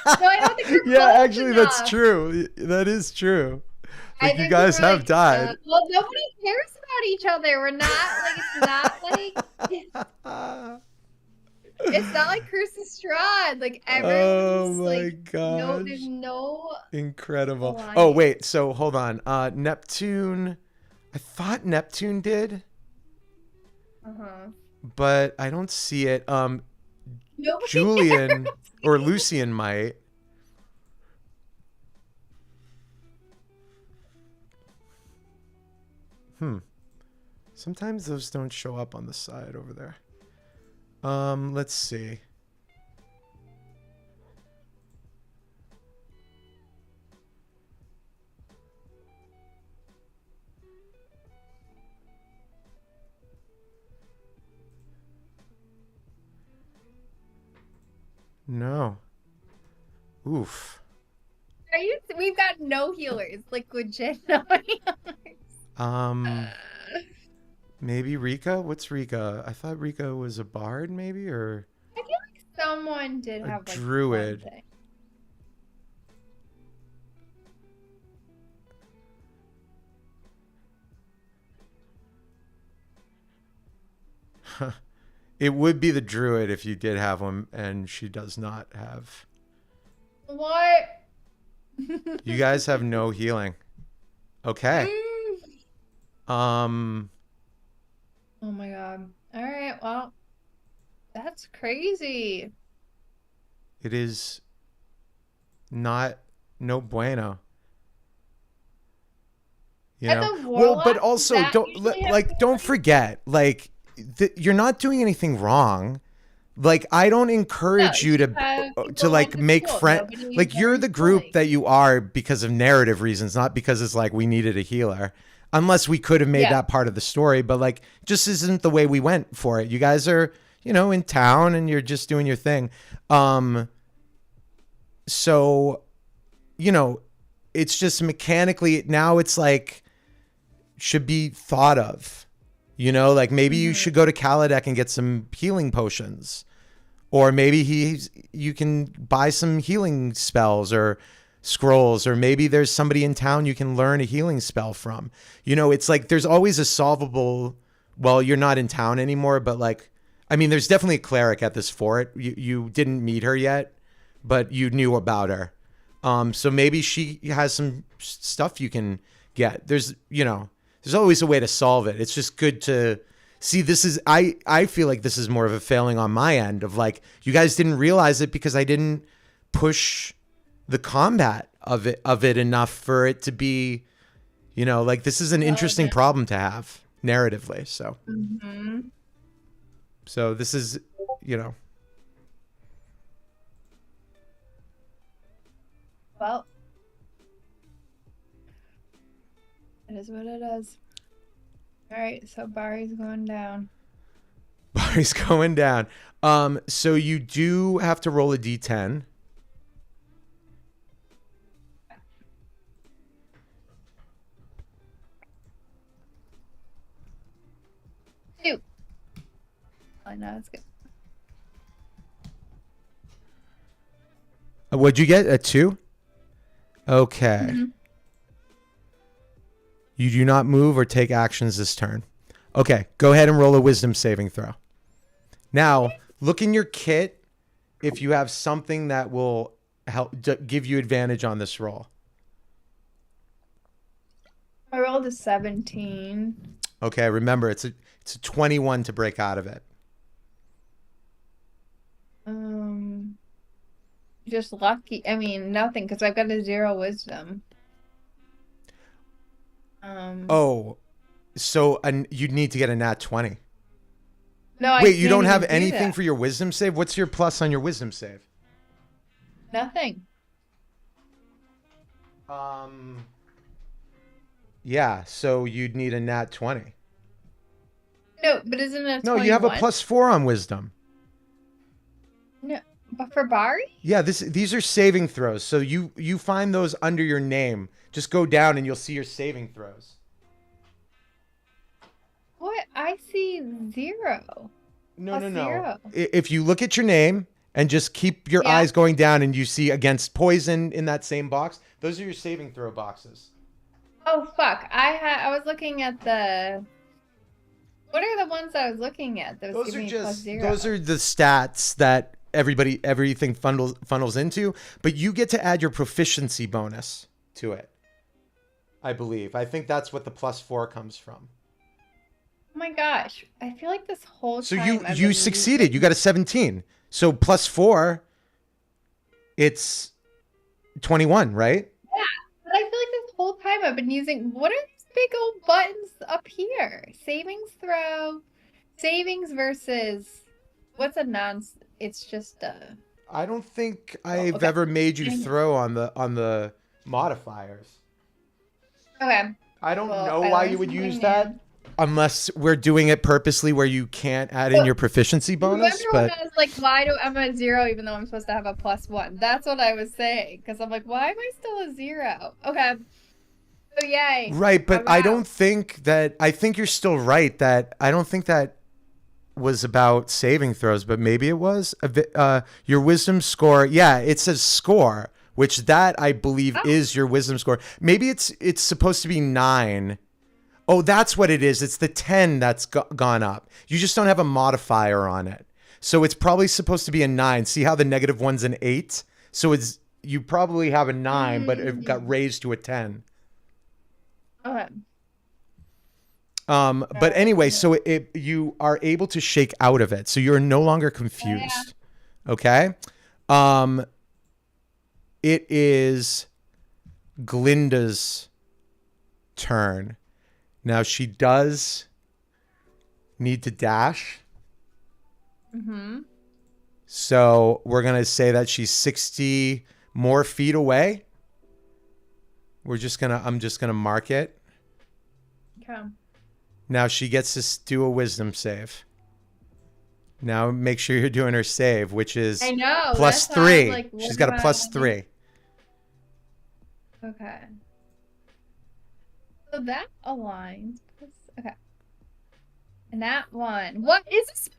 No, I don't think you're Yeah, actually, enough. That's true. That is true. I Like you think we guys were have like, died. well, nobody cares about each other. We're not like it's not like it's not like Curse of Strahd. Like Oh everyone's my like no, there's gosh. no Incredible. Oh alliance. wait, so hold on. Neptune. I thought Neptune did, Uh-huh. but I don't see it. Nobody Julian cares. or Lucian might. Sometimes those don't show up on the side over there. Let's see. No. Oof. Are you? We've got no healers. Like legit no healers. Um, maybe Rika? What's Rika? I thought Rika was a bard, maybe, or I feel like someone did a have like one druid. thing. It would be the druid if you did have one, and she does not have. What? You guys have no healing. Okay. Um, Oh my god. All right. Well, that's crazy. it is not no bueno. You As know. a Well, but warlock, also that don't usually have like don't forget like you're not doing anything wrong. Like I don't no, encourage you you have to people went like to make school. friend Nobody like you're learns the group healing. that you are because of narrative reasons, not because it's like we needed a healer. Unless we could have made Yeah. that part of the story, but like just isn't the way we went for it. You guys are, in town and you're just doing your thing. So, it's just mechanically now it's like should be thought of. Like maybe you should go to Kaladek and get some healing potions. Or maybe you can buy some healing spells or scrolls, or maybe there's somebody in town you can learn a healing spell from. It's like there's always a solvable, well, you're not in town anymore, but like, I mean, there's definitely a cleric at this fort. You didn't meet her yet, but you knew about her. So maybe she has some stuff you can get. There's always a way to solve it. It's just good to see. This is, I feel like this is more of a failing on my end of like, you guys didn't realize it because I didn't push the combat of it enough for it to be, like this is an interesting problem to have narratively. So, so this is, Well, it is what it is. All right, so Barry's going down. Barry's going down. So you do have to roll a d10. Two. I know it's good. What'd you get? A 2? Okay. You do not move or take actions this turn. Okay, go ahead and roll a wisdom saving throw. Now, look in your kit if you have something that will help give you advantage on this roll. I rolled a 17. Okay, remember it's a 21 to break out of it. Just lucky. I mean, nothing because I've got a 0 wisdom. So you'd need to get a nat 20. No, I Wait, you don't can't have even do anything that. for your wisdom save? What's your plus on your wisdom save? Nothing. Yeah, so you'd need a nat 20. No, but isn't it a 21? No, you have a +4 on wisdom. No, but for Barry? Yeah, these are saving throws. So you find those under your name. Just go down and you'll see your saving throws. What? I see 0. No. Zero. If you look at your name and just keep your eyes going down and you see against poison in that same box, those are your saving throw boxes. Oh fuck! I was looking at the. What are the ones that I was looking at that was Those are giving me plus just 0? those are the stats that everything funnels into, but you get to add your proficiency bonus to it. I believe. I think that's what the +4 comes from. Oh my gosh! I feel like this whole So time I've you been succeeded. You using. got a 17. So +4, it's 21, right? Yeah, but I feel like this whole time I've been using. What are these big old buttons up here? Savings throw, savings versus. What's a non? It's just a. I don't think Oh, I've okay. ever made you throw on the modifiers. Okay. I don't Well, know I why learned you would something use new. that unless we're doing it purposely where you can't add in your proficiency bonus, Remember when but I was like, why do I'm at 0 even though I'm supposed to have a +1? That's what I was saying. Because I'm like, why am I still a 0? Okay. So yay. right, but I'm I out. don't think that I think you're still right that I don't think that was about saving throws, but maybe it was your wisdom score. Yeah, it says score, which that I believe Oh, is your wisdom score. Maybe it's supposed to be 9. Oh, that's what it is. It's the 10 that's gone up. You just don't have a modifier on it. So it's probably supposed to be a 9. See how the negative one's an 8? So it's you probably have a 9, but it got mm, raised to a 10. okay. But anyway, so you are able to shake out of it. So you're no longer Yeah. confused. Okay? Um, it is Glinda's turn. Now she does need to dash. Mm-hmm. So we're going to say that she's 60 more feet away. I'm just going to mark it. Okay. Now she gets to do a wisdom save. Now make sure you're doing her save, which is I know. plus That's why I was 3. like, what She's got a am plus I? 3. Okay. So that aligns. Okay. And that one. What is this?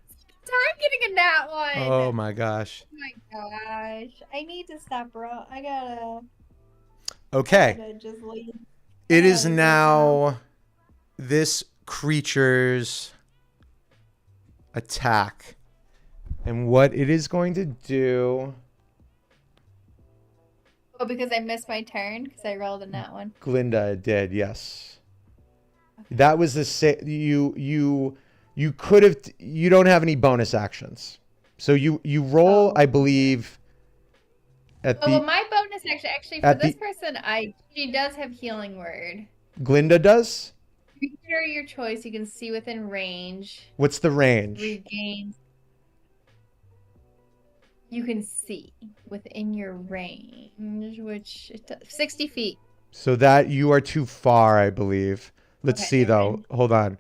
Time getting a nat one. Oh my gosh. Oh my gosh. I need to stop, bro. I gotta Okay. just leave. It is now this creature's attack. And what it is going to do. Oh, because I missed my turn because I rolled in that one. Glinda did, yes. That was the you could have you don't have any bonus actions. So you roll, I believe, at Oh, well, the my bonus actually for at this the person, she does have healing word. Glinda does. Creature your choice, you can see within range. What's the range? Regain. You can see within your range, which 60 feet. So that you are too far, I believe. Let's Okay, see never though. mind. Hold on.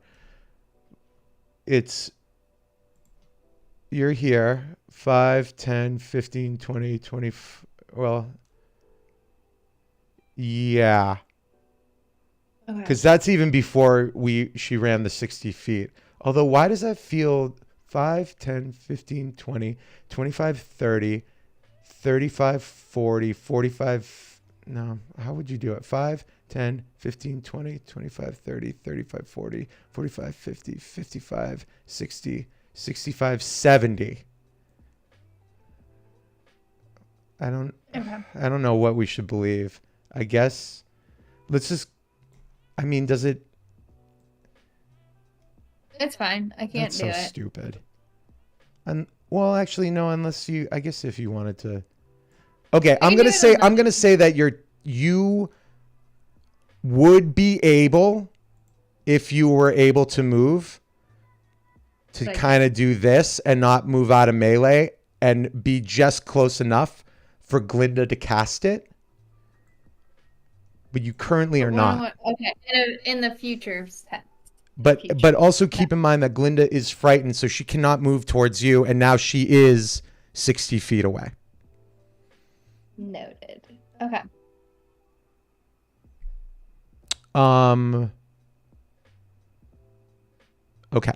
You're here 5, 10, 15, 20, 20. Well, yeah. Okay. Because that's even before she ran the 60 feet. Although, why does that feel 5, 10, 15, 20, 25, 30, 35, 40, 45? No, how would you do it? 5, 10, 15, 20, 25, 30, 35, 40, 45, 50, 55, 60, 65, 70. I don't know what we should believe. I guess let's just I mean, does it? It's fine. I can't That's do so it. stupid. And well, actually, no. Unless I guess if you wanted to. Okay, I'm gonna say that you would be able, if you were able to move, to kind of do this and not move out of melee and be just close enough for Glinda to cast it. But you currently are not. Okay, in the future. But also keep in mind that Glinda is frightened, so she cannot move towards you, and now she is 60 feet away. Noted. Okay. Okay.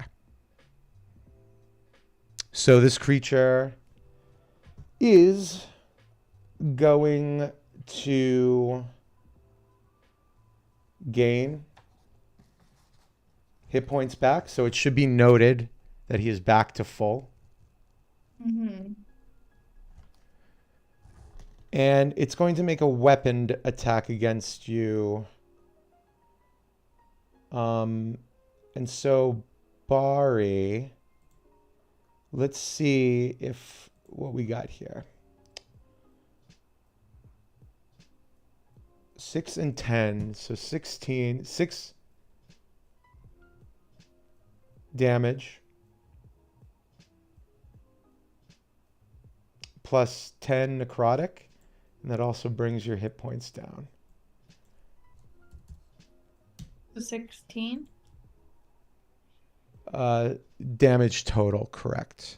So this creature is going to gain hit points back. So it should be noted that he is back to full. Mm-hmm. And it's going to make a weaponed attack against you. And so, Bari, let's see if what we got here. 6 and 10, so 16, 6 damage plus 10 necrotic, and that also brings your hit points down. 16? Damage total, correct.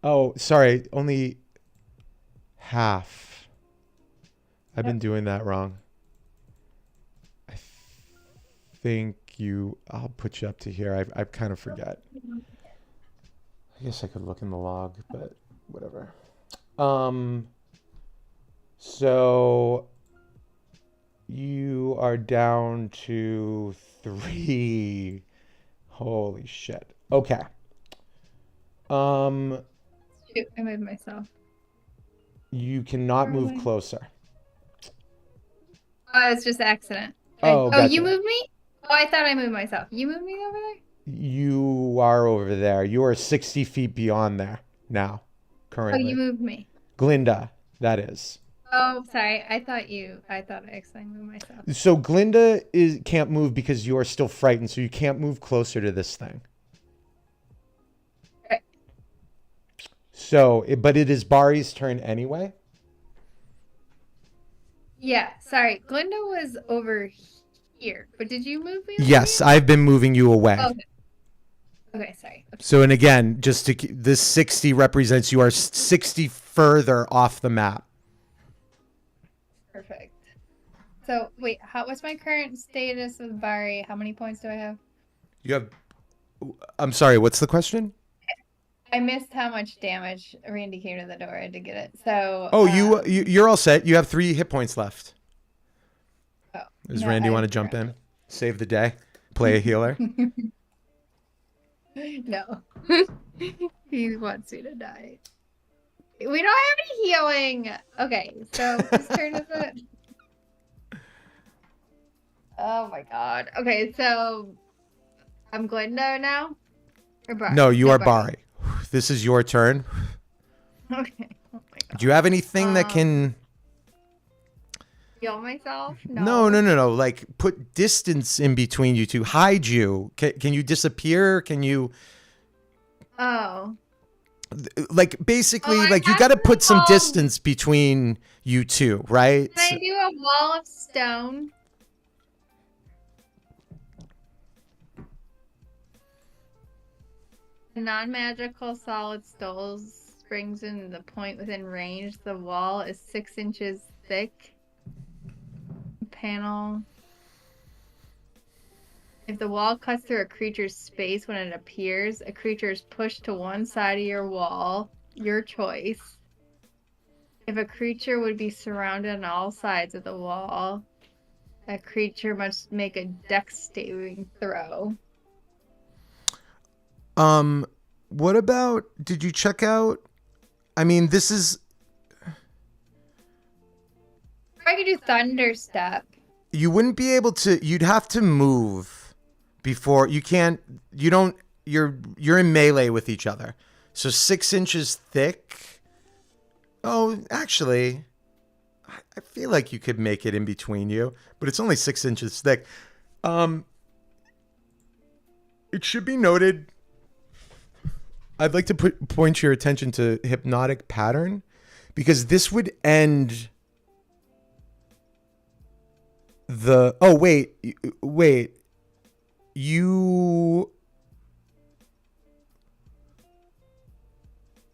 Oh, sorry, only half. I've been doing that wrong. I think I'll put you up to here. I kind of forget. I guess I could look in the log, but whatever. So you are down to 3. Holy shit. Okay. Shoot, I moved myself. You cannot move closer. Oh, it's just accident. Okay. Oh, Oh, gotcha. you moved me? Oh, I thought I moved myself. You moved me over there? You are over there. You are 60 feet beyond there now, Oh, currently. you moved me. Glinda, that is. Oh, sorry. I thought I accidentally moved myself. So Glinda can't move because you are still frightened, so you can't move closer to this thing. Okay. So, but it is Bari's turn anyway. Yeah, sorry. Glinda was over here, but did you move me over Yes, here? I've been moving you away. Oh, okay. Okay, sorry. Okay. So, and again, this 60 represents you are 60 further off the map. Perfect. So, wait, what's my current status with Bari? How many points do I have? You have, I'm sorry, what's the question? I missed how much damage. Randy came to the door. I had to get it. So. Oh, you're all set. You have 3 hit points left. Oh, Does no, Randy want to jump in? Save the day? Play a healer? No. He wants me to die. We don't have any healing. Okay, so whose turn is it? Oh my god. Okay, so I'm Glinda now? Or Bari? No, you are Bari. This is your turn. Okay. Oh my god. Do you have anything that can... Heal myself? No. Like, put distance in between you two. Hide you. Can you disappear? Can you... Oh. Like, basically, Oh, like, you got to put some distance between you two, right? Can I do a wall of stone? A non-magical solid stone springs in the point within range. The wall is 6 inches thick. Panel. If the wall cuts through a creature's space when it appears, a creature is pushed to one side of your wall. Your choice. If a creature would be surrounded on all sides of the wall, a creature must make a dex saving throw. What about, did you check out, I mean, this is... I could do thunder step. You wouldn't be able to, you'd have to move before, you're in melee with each other. So 6 inches thick. Oh, actually, I feel like you could make it in between you, but it's only 6 inches thick. It should be noted, I'd like to point your attention to hypnotic pattern, because this would end the... Oh, wait. You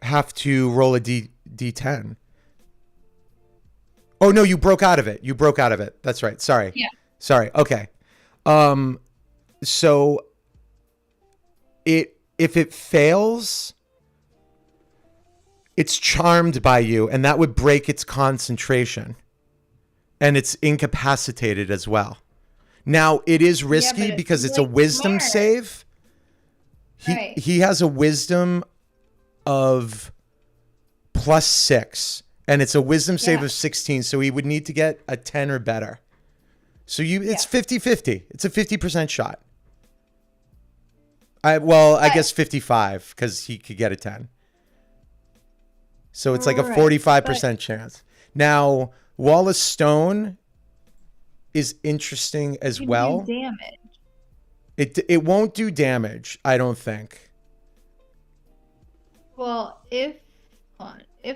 have to roll a D10. Oh, no, you broke out of it. That's right. Sorry. Yeah. Sorry. Okay. So if it fails, It's charmed by you, and that would break its concentration. And it's incapacitated as well. Now, it is Yeah, but risky it's because it's a like wisdom smart. save. Right. He has a wisdom of +6, and it's a wisdom save Yeah. of 16, so he would need to get a 10 or better. So it's Yeah. 50-50. It's a 50% shot. I guess 55 because he could get a 10. So it's like a Right. 45% chance. Now, Wall of Stone is interesting as You well. do damage. It won't do damage, I don't think. Well, if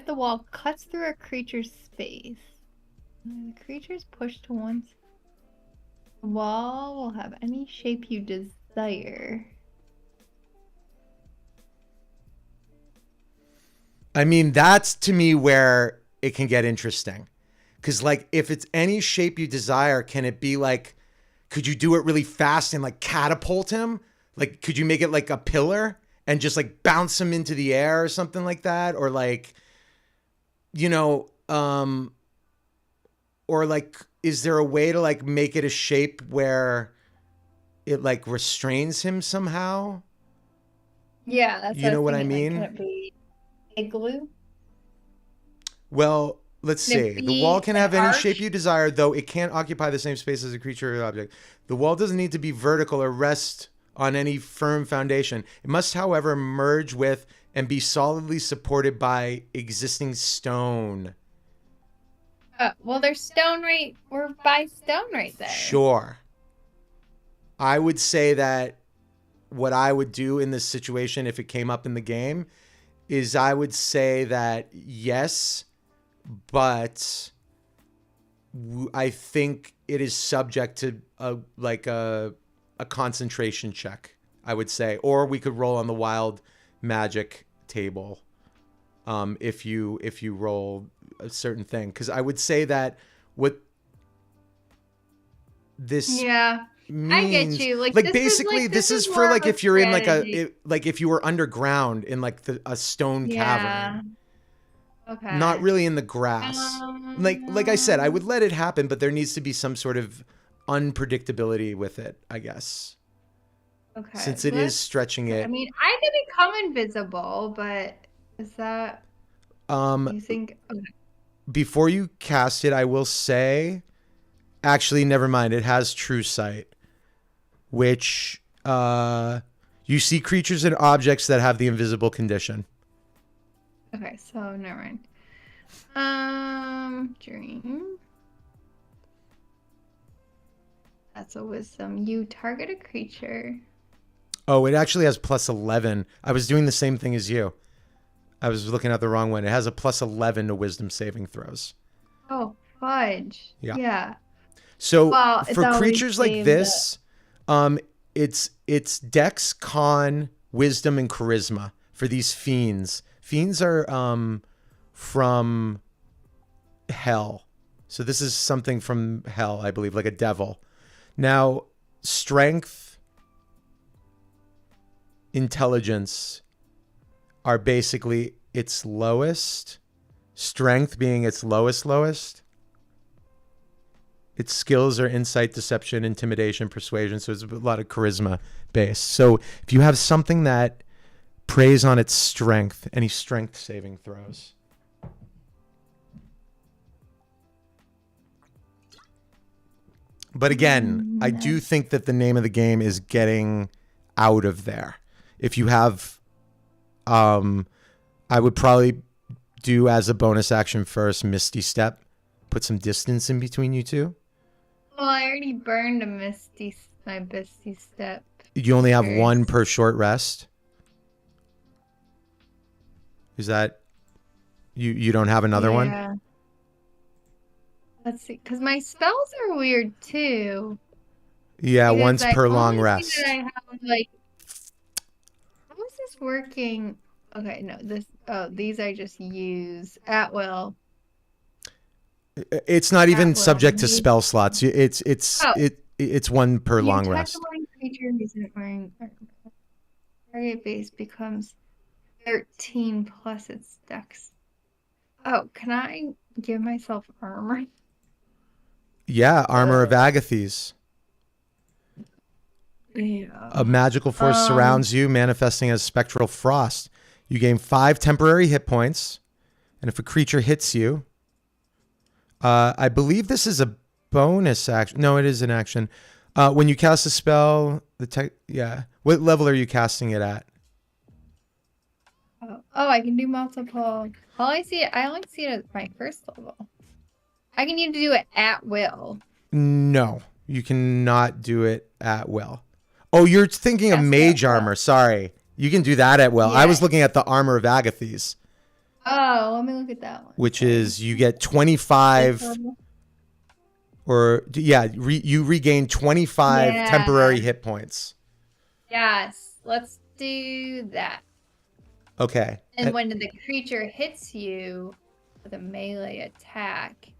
the wall cuts through a creature's space, and the creature's pushed to one side, the wall will have any shape you desire. I mean, that's to me where it can get interesting. Because, like, if it's any shape you desire, can it be like, could you do it really fast and like catapult him? Like, could you make it like a pillar and just like bounce him into the air or something like that? Or like, you know, or like, is there a way to like make it a shape where it like restrains him somehow? Yeah, that's You know what I thinking. mean? Like, can it be igloo? Well, let's Can it see. The wall be can an have any arch? shape you desire, though it can't occupy the same space as a creature or object. The wall doesn't need to be vertical or rest on any firm foundation. It must, however, merge with and be solidly supported by existing stone. Well, there's stone right. We're by stone right there. Sure. I would say that what I would do in this situation if it came up in the game is I would say that yes, but I think it is subject to a concentration check, I would say, or we could roll on the wild magic table if you roll a certain thing, because I would say that what this Yeah, means, I get you. Like, basically this is for more like of a if you're in like strategy. like if you were underground in like a stone Yeah. cavern, Okay. not really in the grass. Like I said, I would let it happen, but there needs to be some sort of unpredictability with it, I guess. Okay. Since it is stretching it. I mean, I could become invisible, but is that you think? Okay. Before you cast it, I will say, actually, never mind. It has true sight, which you see creatures and objects that have the invisible condition. Okay, so never mind. Dream. That's a wisdom. You target a creature. Oh, it actually has +11. I was doing the same thing as you. I was looking at the wrong one. It has a +11 to wisdom saving throws. Oh, fudge. Yeah. So Well, for creatures like this, it's Dex, Con, Wisdom, and Charisma for these fiends. Fiends are from hell. So this is something from hell, I believe, like a devil. Now, strength, intelligence are basically its lowest. Strength being its lowest. Its skills are insight, deception, intimidation, persuasion. So it's a lot of charisma based. So if you have something that preys on its strength, any strength saving throws. But again, I do think that the name of the game is getting out of there. If you have, I would probably do as a bonus action first, Misty Step. Put some distance in between you two. Well, I already burned my Misty Step. You only have one per short rest. Is that you don't have another one? Yeah. Let's see, because my spells are weird too. Yeah, Because once I per long only rest. see that I have, like, how is this working? Okay, no, these I just use at will. It's not even will. subject to spell slots. It's one per long rest. Creature isn't wearing target base becomes. 13 plus its dex. Oh, can I give myself armor? Yeah, Armor of Agathes. Yeah. A magical force surrounds you, manifesting as spectral frost. You gain 5 temporary hit points, and if a creature hits you, I believe this is a bonus action. No, it is an action. When you cast a spell, yeah. What level are you casting it at? Oh, I can do multiple. I only see it at my first level. I can either do it at will. No, you cannot do it at will. Oh, you're thinking of mage armor. Sorry. You can do that at will. Yeah. I was looking at the Armor of Agathes. Oh, let me look at that one. Which is you get 25 or you regain 25 temporary hit points. Yes, let's do that. Okay. And when the creature hits you with a melee attack,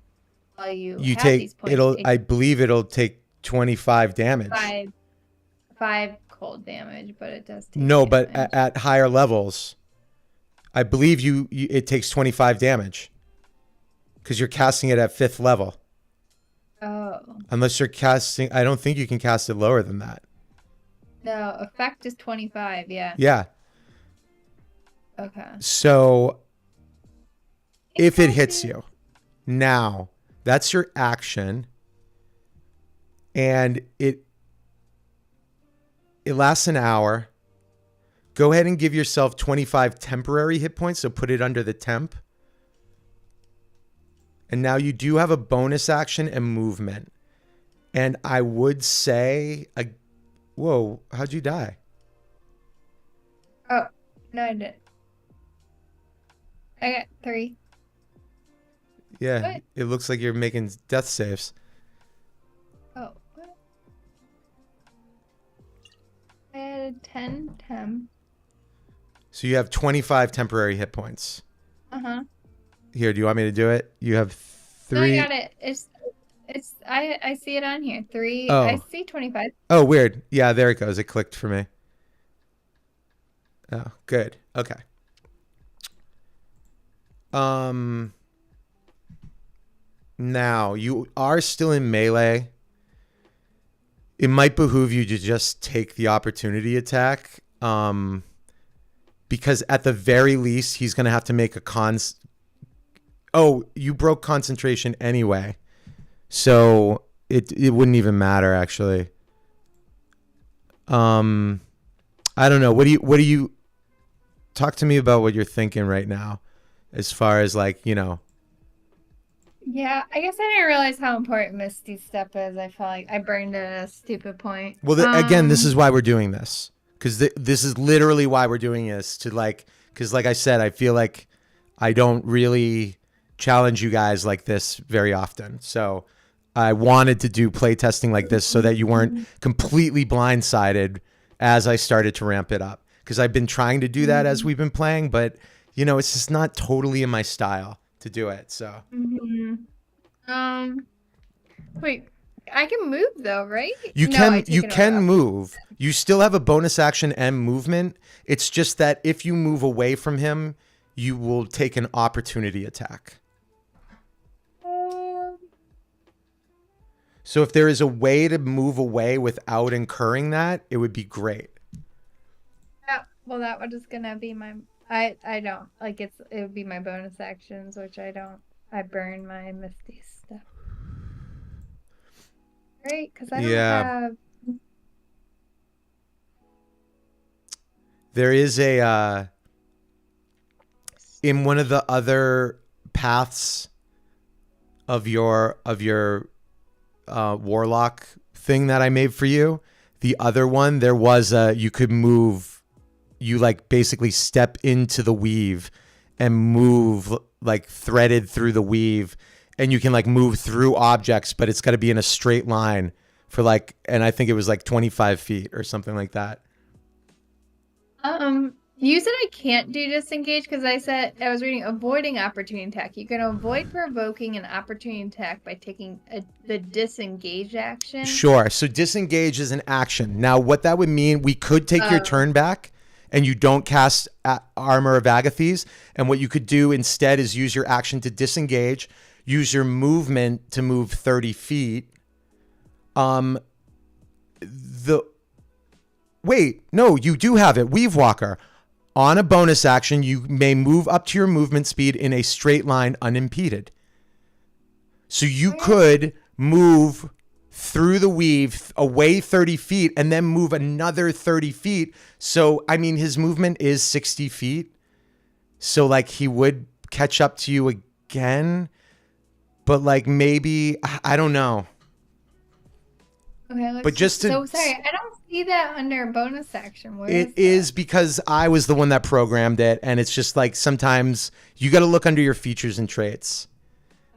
while you have take these points, I believe it'll take 25 damage. 5 cold damage, but it does take No, damage. but at higher levels, I believe it takes 25 damage because you're casting it at 5th level. Oh. Unless you're casting, I don't think you can cast it lower than that. No, effect is 25, yeah. Yeah. Okay. So if it hits you, now that's your action, and it lasts an hour. Go ahead and give yourself 25 temporary hit points, so put it under the temp. And now you do have a bonus action and movement. And I would say, whoa, how'd you die? Oh, no, I didn't. I got 3. Yeah, what? It looks like you're making death saves. Oh, what? I had a 10 temp. So you have 25 temporary hit points. Uh-huh. Here, do you want me to do it? You have 3. No, I got it. I see it on here. 3. Oh. I see 25. Oh, weird. Yeah, there it goes. It clicked for me. Oh, good. Okay. Now you are still in melee. It might behoove you to just take the opportunity attack. Because at the very least, he's going to have to make a Oh, you broke concentration anyway. So it wouldn't even matter, actually. I don't know. What do you talk to me about what you're thinking right now as far as Yeah, I guess I didn't realize how important Misty's step is. I felt like I burned it at a stupid point. Well, again, this is why we're doing this. Because this is literally why we're doing this. Because like I said, I feel like I don't really challenge you guys like this very often. So I wanted to do playtesting like this so that you weren't completely blindsided as I started to ramp it up. Because I've been trying to do that as we've been playing, but it's just not totally in my style to do it. So. Wait, I can move though, right? You can move. You still have a bonus action and movement. It's just that if you move away from him, you will take an opportunity attack. So if there is a way to move away without incurring that, it would be great. Yeah, well, that was just gonna be my. I don't like it would be my bonus actions, which I don't. I burn my Misty stuff. Right? Because I don't have. There is a in one of the other paths of your warlock thing that I made for you. The other one, there was you could move. You basically step into the weave and move threaded through the weave, and you can move through objects, but it's got to be in a straight line for and I think it was 25 feet or something like that. You said I can't do disengage because I said I was reading avoiding opportunity attack. You can avoid provoking an opportunity attack by taking the disengage action. Sure. So disengage is an action. Now, what that would mean, we could take your turn back and you don't cast Armor of Agathys. And what you could do instead is use your action to disengage, use your movement to move 30 feet. Wait, no, you do have it. Weave Walker. On a bonus action, you may move up to your movement speed in a straight line unimpeded. So you could move through the weave away 30 feet and then move another 30 feet. So, I mean, his movement is 60 feet. So, like, he would catch up to you again. But, like, maybe, I don't know. Okay, but just to, so sorry, I don't see that under bonus action. Where it is because I was the one that programmed it, and it's just like sometimes you got to look under your features and traits.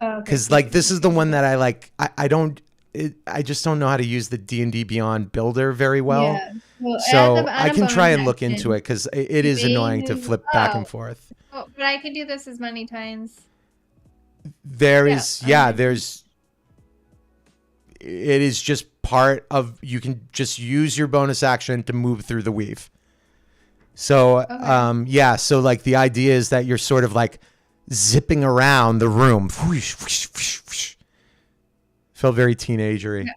Because like this is the one that I like. I just don't know how to use the D&D Beyond builder very well. Yeah. Well, so I can try and look into it because it is annoying to flip back and forth. Oh, but I can do this as many times. There's it is just part of, you can just use your bonus action to move through the weave. So, okay. So like the idea is that you're sort of like zipping around the room. Whoosh, whoosh, whoosh, whoosh. Felt very teenagery. Yeah.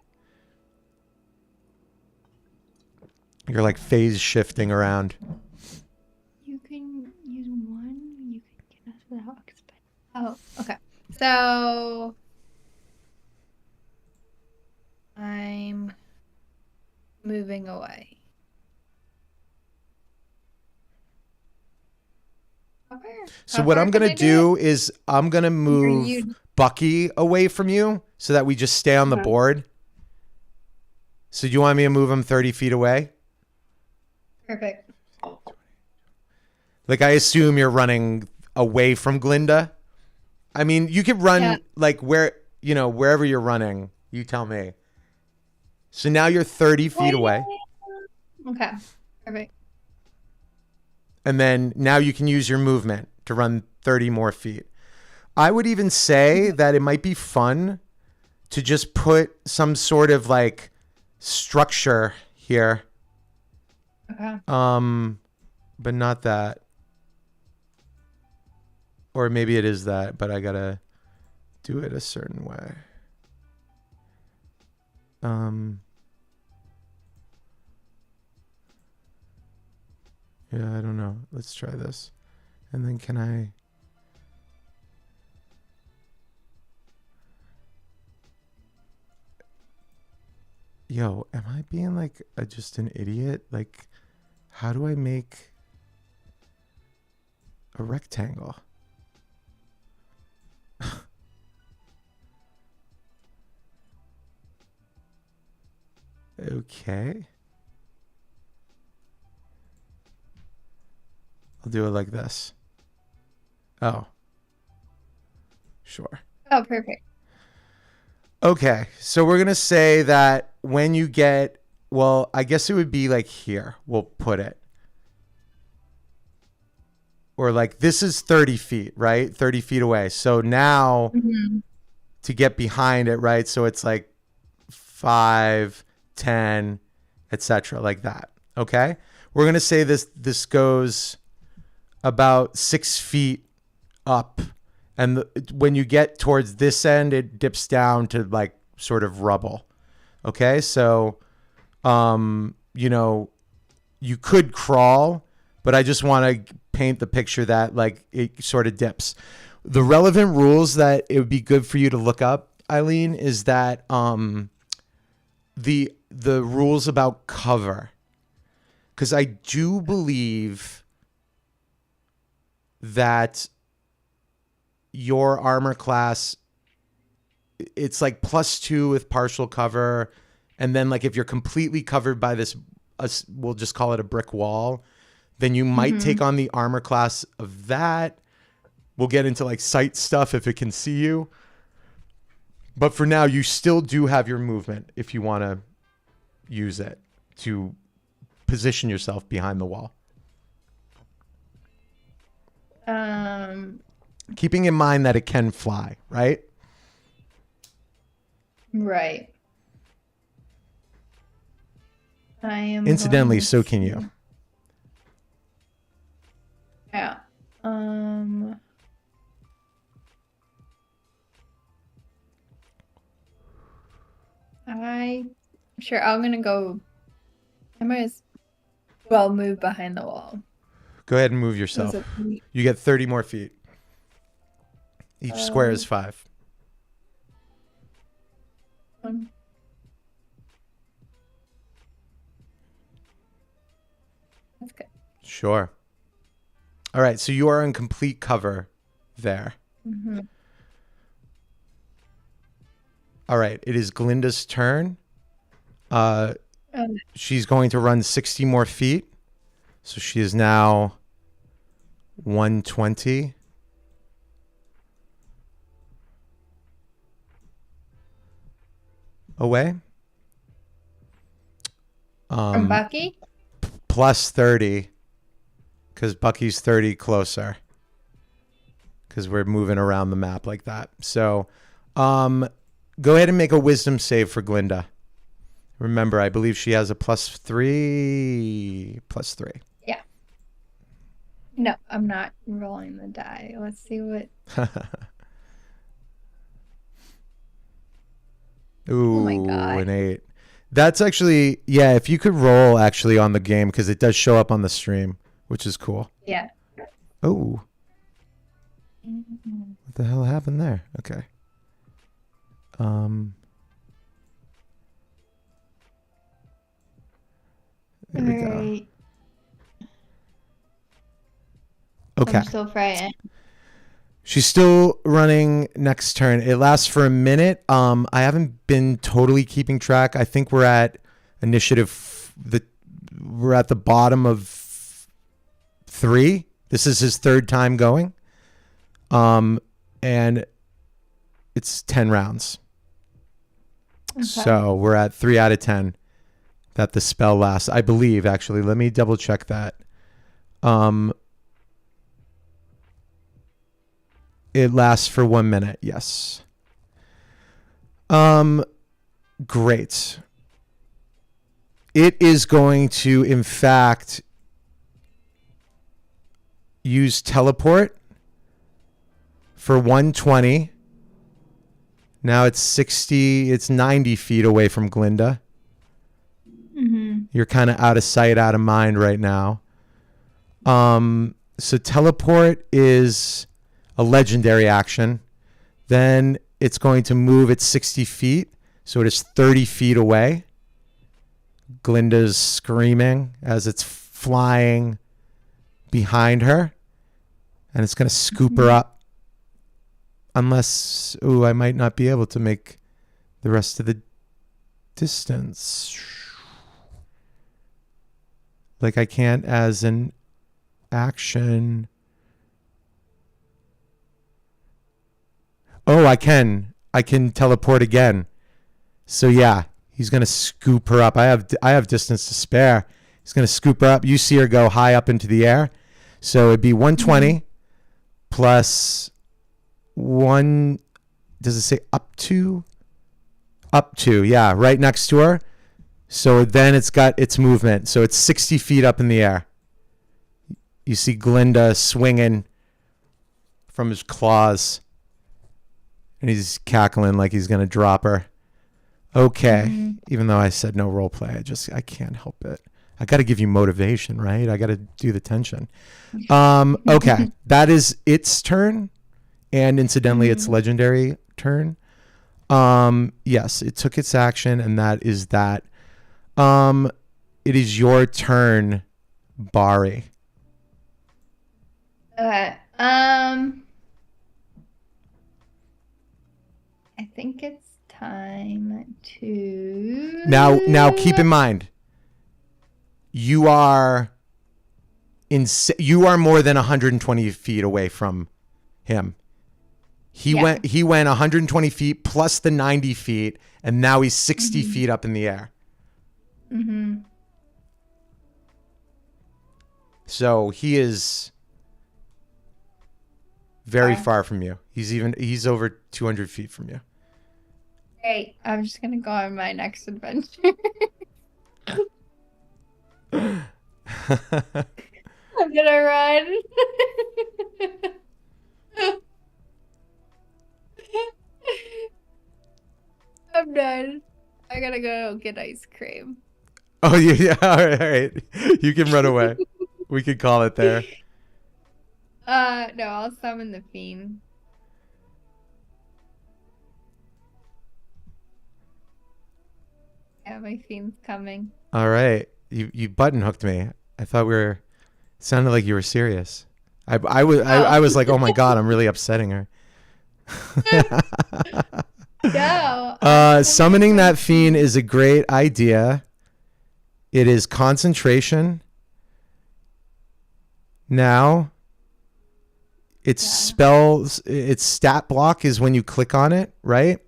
You're like phase shifting around. You can use one. You can get us without expense. Oh, okay. So I'm moving away. So what I'm going to do is I'm going to move Bucky away from you so that we just stay on the board. So do you want me to move him 30 feet away? Perfect. Like I assume you're running away from Glinda. I mean, you could run like wherever you're running. You tell me. So now you're 30 feet away. Okay. Perfect. And then now you can use your movement to run 30 more feet. I would even say that it might be fun to just put some sort of like structure here. Okay. But not that. Or maybe it is that, but I gotta do it a certain way. Yeah, I don't know. Let's try this. And then can I... Yo, am I being like just an idiot? Like, how do I make a rectangle? Okay. I'll do it like this. Oh. Sure. Oh, perfect. Okay. So we're going to say that when you get, well, I guess it would be like here. We'll put it. Or like this is 30 feet, right? 30 feet away. So now to get behind it, right? So it's like 5, 10, etc. like that. Okay. We're going to say this goes about 6 feet up. And when you get towards this end, it dips down to like sort of rubble. Okay. So, you could crawl, but I just want to paint the picture that like it sort of dips. The relevant rules that it would be good for you to look up, Eileen, is that, the rules about cover. 'Cause I do believe that your armor class, it's like +2 with partial cover. And then like if you're completely covered by this, we'll just call it a brick wall, then you might take on the armor class of that. We'll get into like sight stuff if it can see you. But for now, you still do have your movement if you want to use it to position yourself behind the wall. Keeping in mind that it can fly, right? Right. I am. Incidentally, so can you. Yeah. I'm gonna go. I might as well move behind the wall. Go ahead and move Was yourself. it You get 30 more feet. Each square is 5. one? That's good. Sure. All right, so you are in complete cover there. Mm-hmm. All right, it is Glinda's turn. Oh, She's going to run 60 more feet. So she is now 120. Away. from Bucky? Plus 30. Because Bucky's 30 closer. Because we're moving around the map like that. So go ahead and make a wisdom save for Glinda. Remember, I believe she has a +3. +3. Yeah. No, I'm not rolling the die. Let's see what. Ooh, Oh my God. an 8. That's actually, yeah, if you could roll actually on the game, because it does show up on the stream, which is cool. Yeah. Oh, Mm-hmm. what the hell happened there? Okay. There we go. Right. Okay. I'm still frightened. She's still running next turn. It lasts for a minute. I haven't been totally keeping track. I think we're at initiative. We're at the bottom of 3. This is his 3rd time going. And it's 10 rounds. Okay. So we're at 3 out of 10 that the spell lasts. I believe, actually. Let me double check that. It lasts for 1 minute. Yes. Great. It is going to, in fact, use teleport for 120. Now it's 60. It's 90 feet away from Glinda. Mm-hmm. You're kind of out of sight, out of mind right now. So teleport is a legendary action. Then it's going to move at 60 feet. So it is 30 feet away. Glinda's screaming as it's flying behind her. And it's going to scoop her up. Unless, I might not be able to make the rest of the distance. Like I can't as an action. Oh, I can. I can teleport again. So yeah, he's gonna scoop her up. I have distance to spare. He's gonna scoop her up. You see her go high up into the air. So it'd be 120 plus 1. Does it say up to? Up to, yeah, right next to her. So then it's got its movement. So it's 60 feet up in the air. You see Glinda swinging from his claws. And he's cackling like he's going to drop her. Okay. Mm-hmm. Even though I said no role play, I can't help it. I got to give you motivation, right? I got to do the tension. Okay. That is its turn. And incidentally, its legendary turn. Yes, it took its action, and that is that. It is your turn, Bari. Okay. I think it's time to. Now keep in mind, you are more than 120 feet away from him. He went 120 feet plus the 90 feet, and now he's 60 feet up in the air. Mm-hmm. So he is very far from you. He's over 200 feet from you. Great. I'm just gonna go on my next adventure. I'm gonna run. I'm done. I gotta go get ice cream. Oh, yeah. All right. All right. You can run away. We could call it there. No, I'll summon the fiend. Yeah, my fiend's coming. All right. You button hooked me. I thought we were. Sounded like you were serious. I Oh. was like, oh my god, I'm really upsetting her. No, I'm summoning Summoning my that fiend is a great idea. It is concentration. Now, its spells, its stat block is when you click on it, right?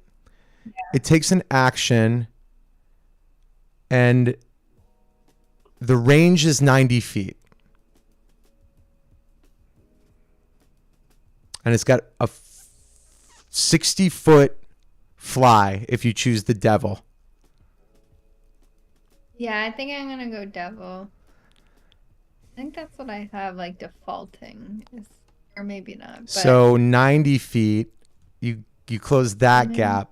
Yeah. It takes an action, and the range is 90 feet. And it's got a 60-foot fly if you choose the devil. Yeah, I think I'm gonna go devil. I think that's what I have like defaulting, or maybe not. But So 90 feet, you close that gap.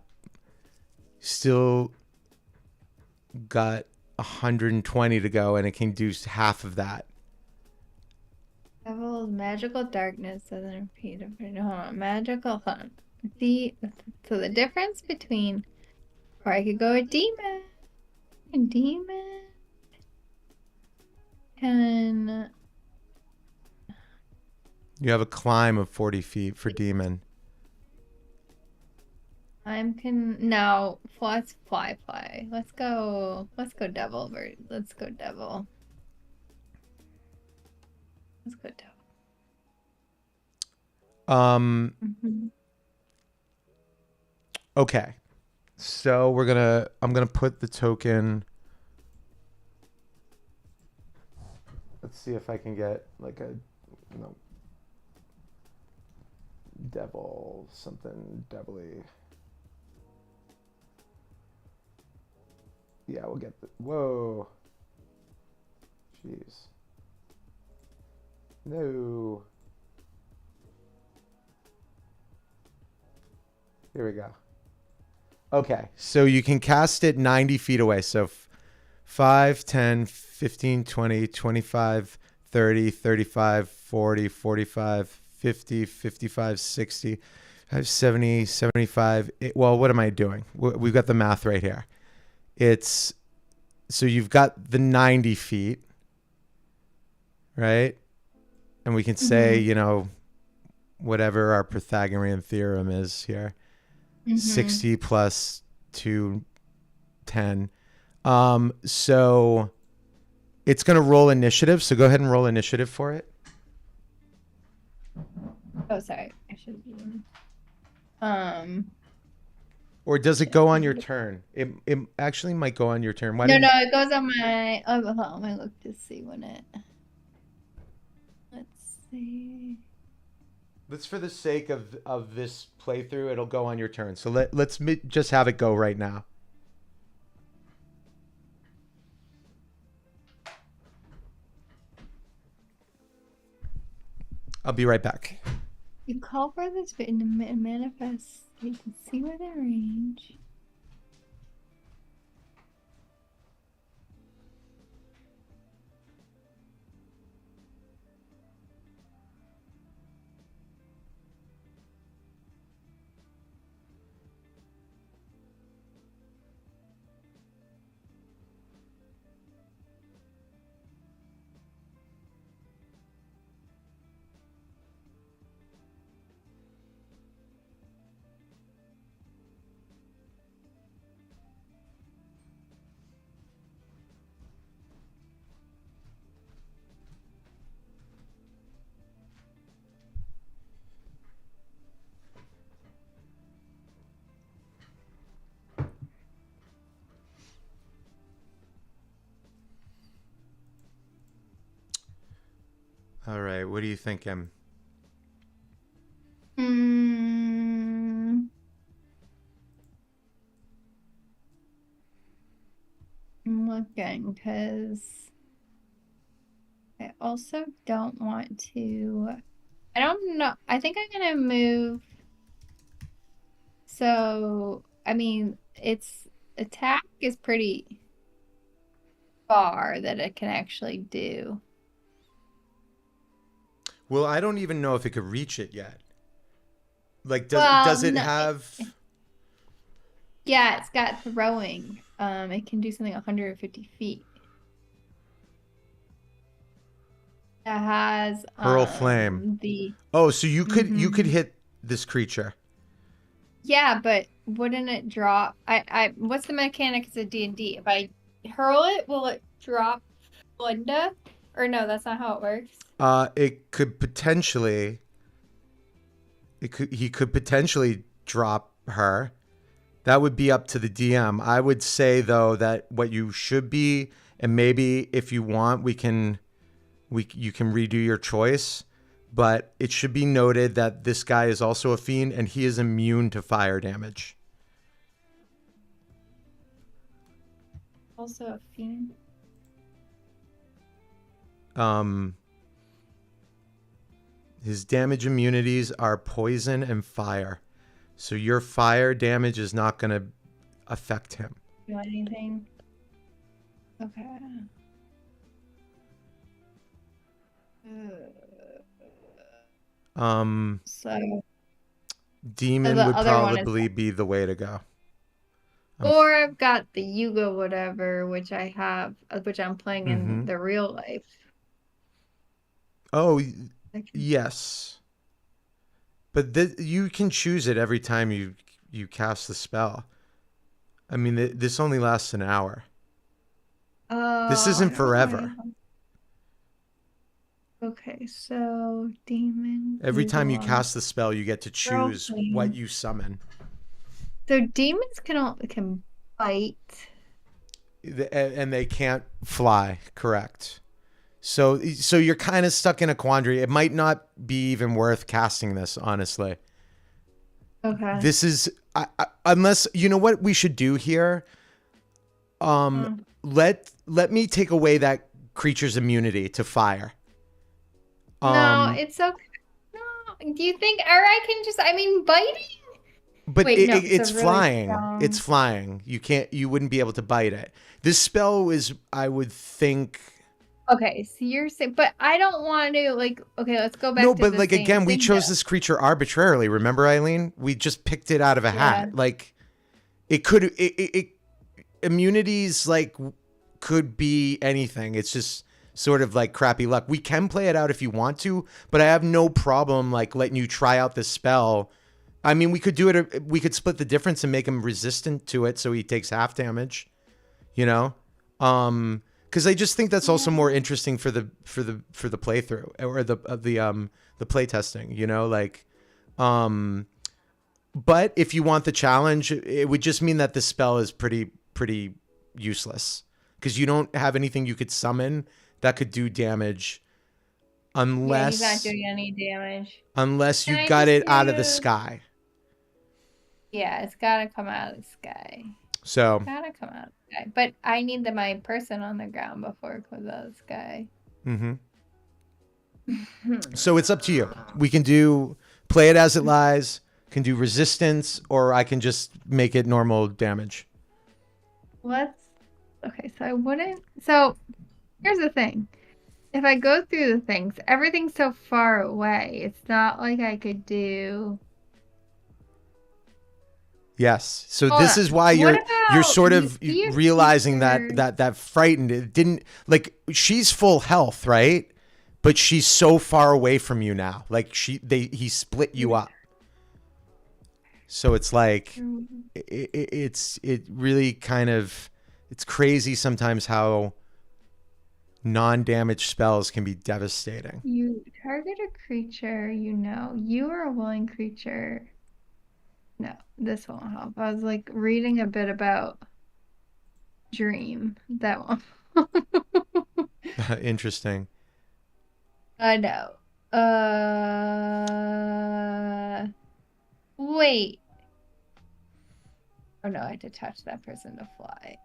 Still got 120 to go, and it can do half of that. Devil's magical darkness doesn't repeat. Hold on, magical. Hold on. So the difference between, or I could go a demon. A demon can. You have a climb of 40 feet for demon. No. Let's fly. Let's go devil. Let's go devil. Let's go devil. Okay. So I'm gonna put the token. Let's see if I can get like a devil, something devilly. Yeah, we'll get the, whoa. Jeez. No. Here we go. Okay, so you can cast it 90 feet away. So 5, 10, 15, 20, 25, 30, 35, 40, 45, 50, 55, 60, 70, 75. Well, what am I doing? We've got the math right here. So you've got the 90 feet, right? And we can say, whatever our Pythagorean theorem is here. 60 plus 210. So it's going to roll initiative. So go ahead and roll initiative for it. Oh, sorry. I should. Or does it go on your turn? It actually might go on your turn. No, it goes on my. Oh, hold on. Let me look to see when it. Let's see. That's for the sake of this playthrough. It'll go on your turn. So let's just have it go right now. I'll be right back. You call for this in the manifest. You can see within range. All right. What do you think, Em? I'm looking because I also don't want to. I don't know. I think I'm gonna move. So, I mean, its attack is pretty far that it can actually do. Well, I don't even know if it could reach it yet. Like, Well, does it no, have? yeah, it's got throwing. It can do something 150 feet. It has Hurl flame. the Oh, so you could mhm. hit this creature. Yeah, but wouldn't it drop? I what's the mechanics of D&D? If I hurl it, will it drop Linda? Or no, that's not how it works. It could potentially. He could potentially drop her. That would be up to the DM. I would say though that what you should be, and maybe if you want, you can redo your choice. But it should be noted that this guy is also a fiend, and he is immune to fire damage. Also a fiend. Um, his damage immunities are poison and fire, so your fire damage is not going to affect him. Do anything? Okay. So Demon the would other one is, probably be the way to go. or I've got the Yuga whatever, which I have, which I'm playing in Mm-hmm. the real life. Oh, I can, yes. But you can choose it every time you cast the spell. I mean, this only lasts an hour. oh, This I isn't don't know why I forever. have. Okay, so demon Every time you Yuga cast the spell, you get to girl choose what queen. you summon. So demons can bite. And they can't fly, correct. So you're kind of stuck in a quandary. It might not be even worth casting this, honestly. Okay. This is unless you know what we should do here. Mm. Let me take away that creature's immunity to fire. No, Um, it's okay. No, do you think, or I can just, I mean, biting? but Wait, no, it's a it's really flying. It's strong. flying. You wouldn't be able to bite it. This spell is, I would think. Okay, so you're saying, but I don't want to, like, okay, let's go No, back to but the like same again, we thing chose though. this creature arbitrarily. Remember, Eileen? We just picked it out of a Yeah. hat. Like it could it immunities like could be anything. It's just sort of like crappy luck. We can play it out if you want to, but I have no problem like letting you try out this spell. I mean, we could do it. We could split the difference and make him resistant to it, so he takes half damage. You know, because I just think that's also Yeah. more interesting for the playthrough or the play testing. You know, like, but if you want the challenge, it would just mean that this spell is pretty useless because you don't have anything you could summon that could do damage Yeah, he's not unless doing any damage. unless Can you I got just it out of the use, sky. yeah, it's gotta come out of the sky. So Gotta come out of the sky. But I need my person on the ground before it comes out of the sky. mhm. So it's up to you. We can do play it as it lies, can do resistance, or I can just make it normal damage. Let's, okay, so I wouldn't, so here's the thing. If I go through the things, everything's so far away. It's not like I could do. Yes. So Hold this is on. why What you're about sort you of see a realizing that creature? that frightened it didn't like she's full health, right? But she's so far away from you now. Like he split you up. So it's like it really kind of it's crazy sometimes how non-damage spells can be devastating. You target a creature, you know. You are a willing creature. No, this won't help. I was like reading a bit about Dream. That one. Interesting. I know. Wait. Oh no, I had to touch that person to fly.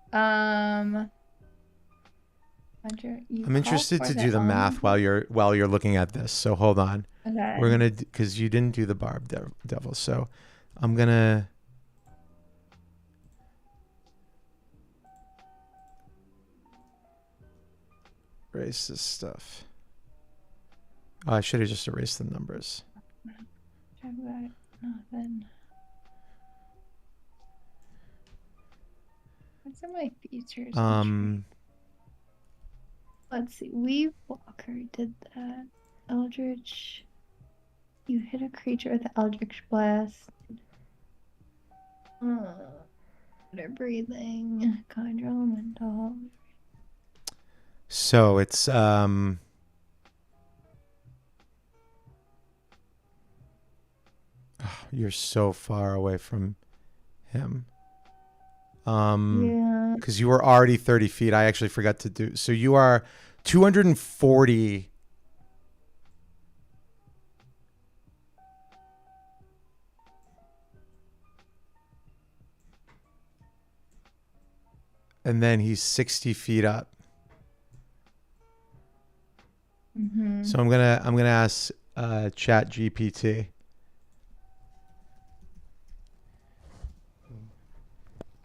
I'm interested to do the math while you're looking at this. So hold on. Okay. We're gonna, because you didn't do the barb devil. So I'm gonna. Erase this stuff. Oh, I should have just erased the numbers. Check that. Nothing. What's in my features? Let's see. Weave Walker did that. Eldritch. You hit a creature with Eldritch Blast. Water breathing. Conjure elemental. So it's you're so far away from him. Yeah. Because you were already 30 feet. I actually forgot to do. So you are 240. And then he's 60 feet up. Mm-hmm. So I'm gonna ask Chat GPT.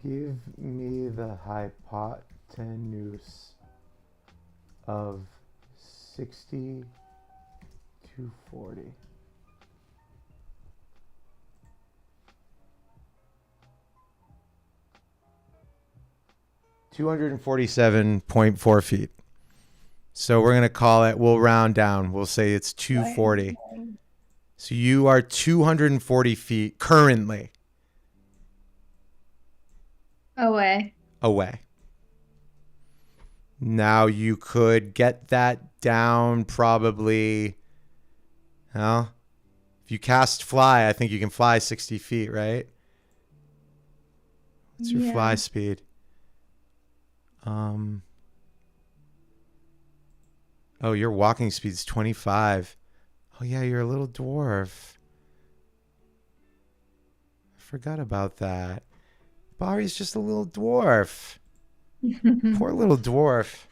Give me the hypotenuse of 60 to 40. $247.4 feet. So we're gonna call it. We'll round down. We'll say it's 240. So you are 240 feet currently Away. Now you could get that down probably. Well, if you cast fly, I think you can fly 60 feet, right? What's your fly speed? Oh, your walking speed's 25. Oh yeah, you're a little dwarf. I forgot about that. Bari's just a little dwarf. Poor little dwarf.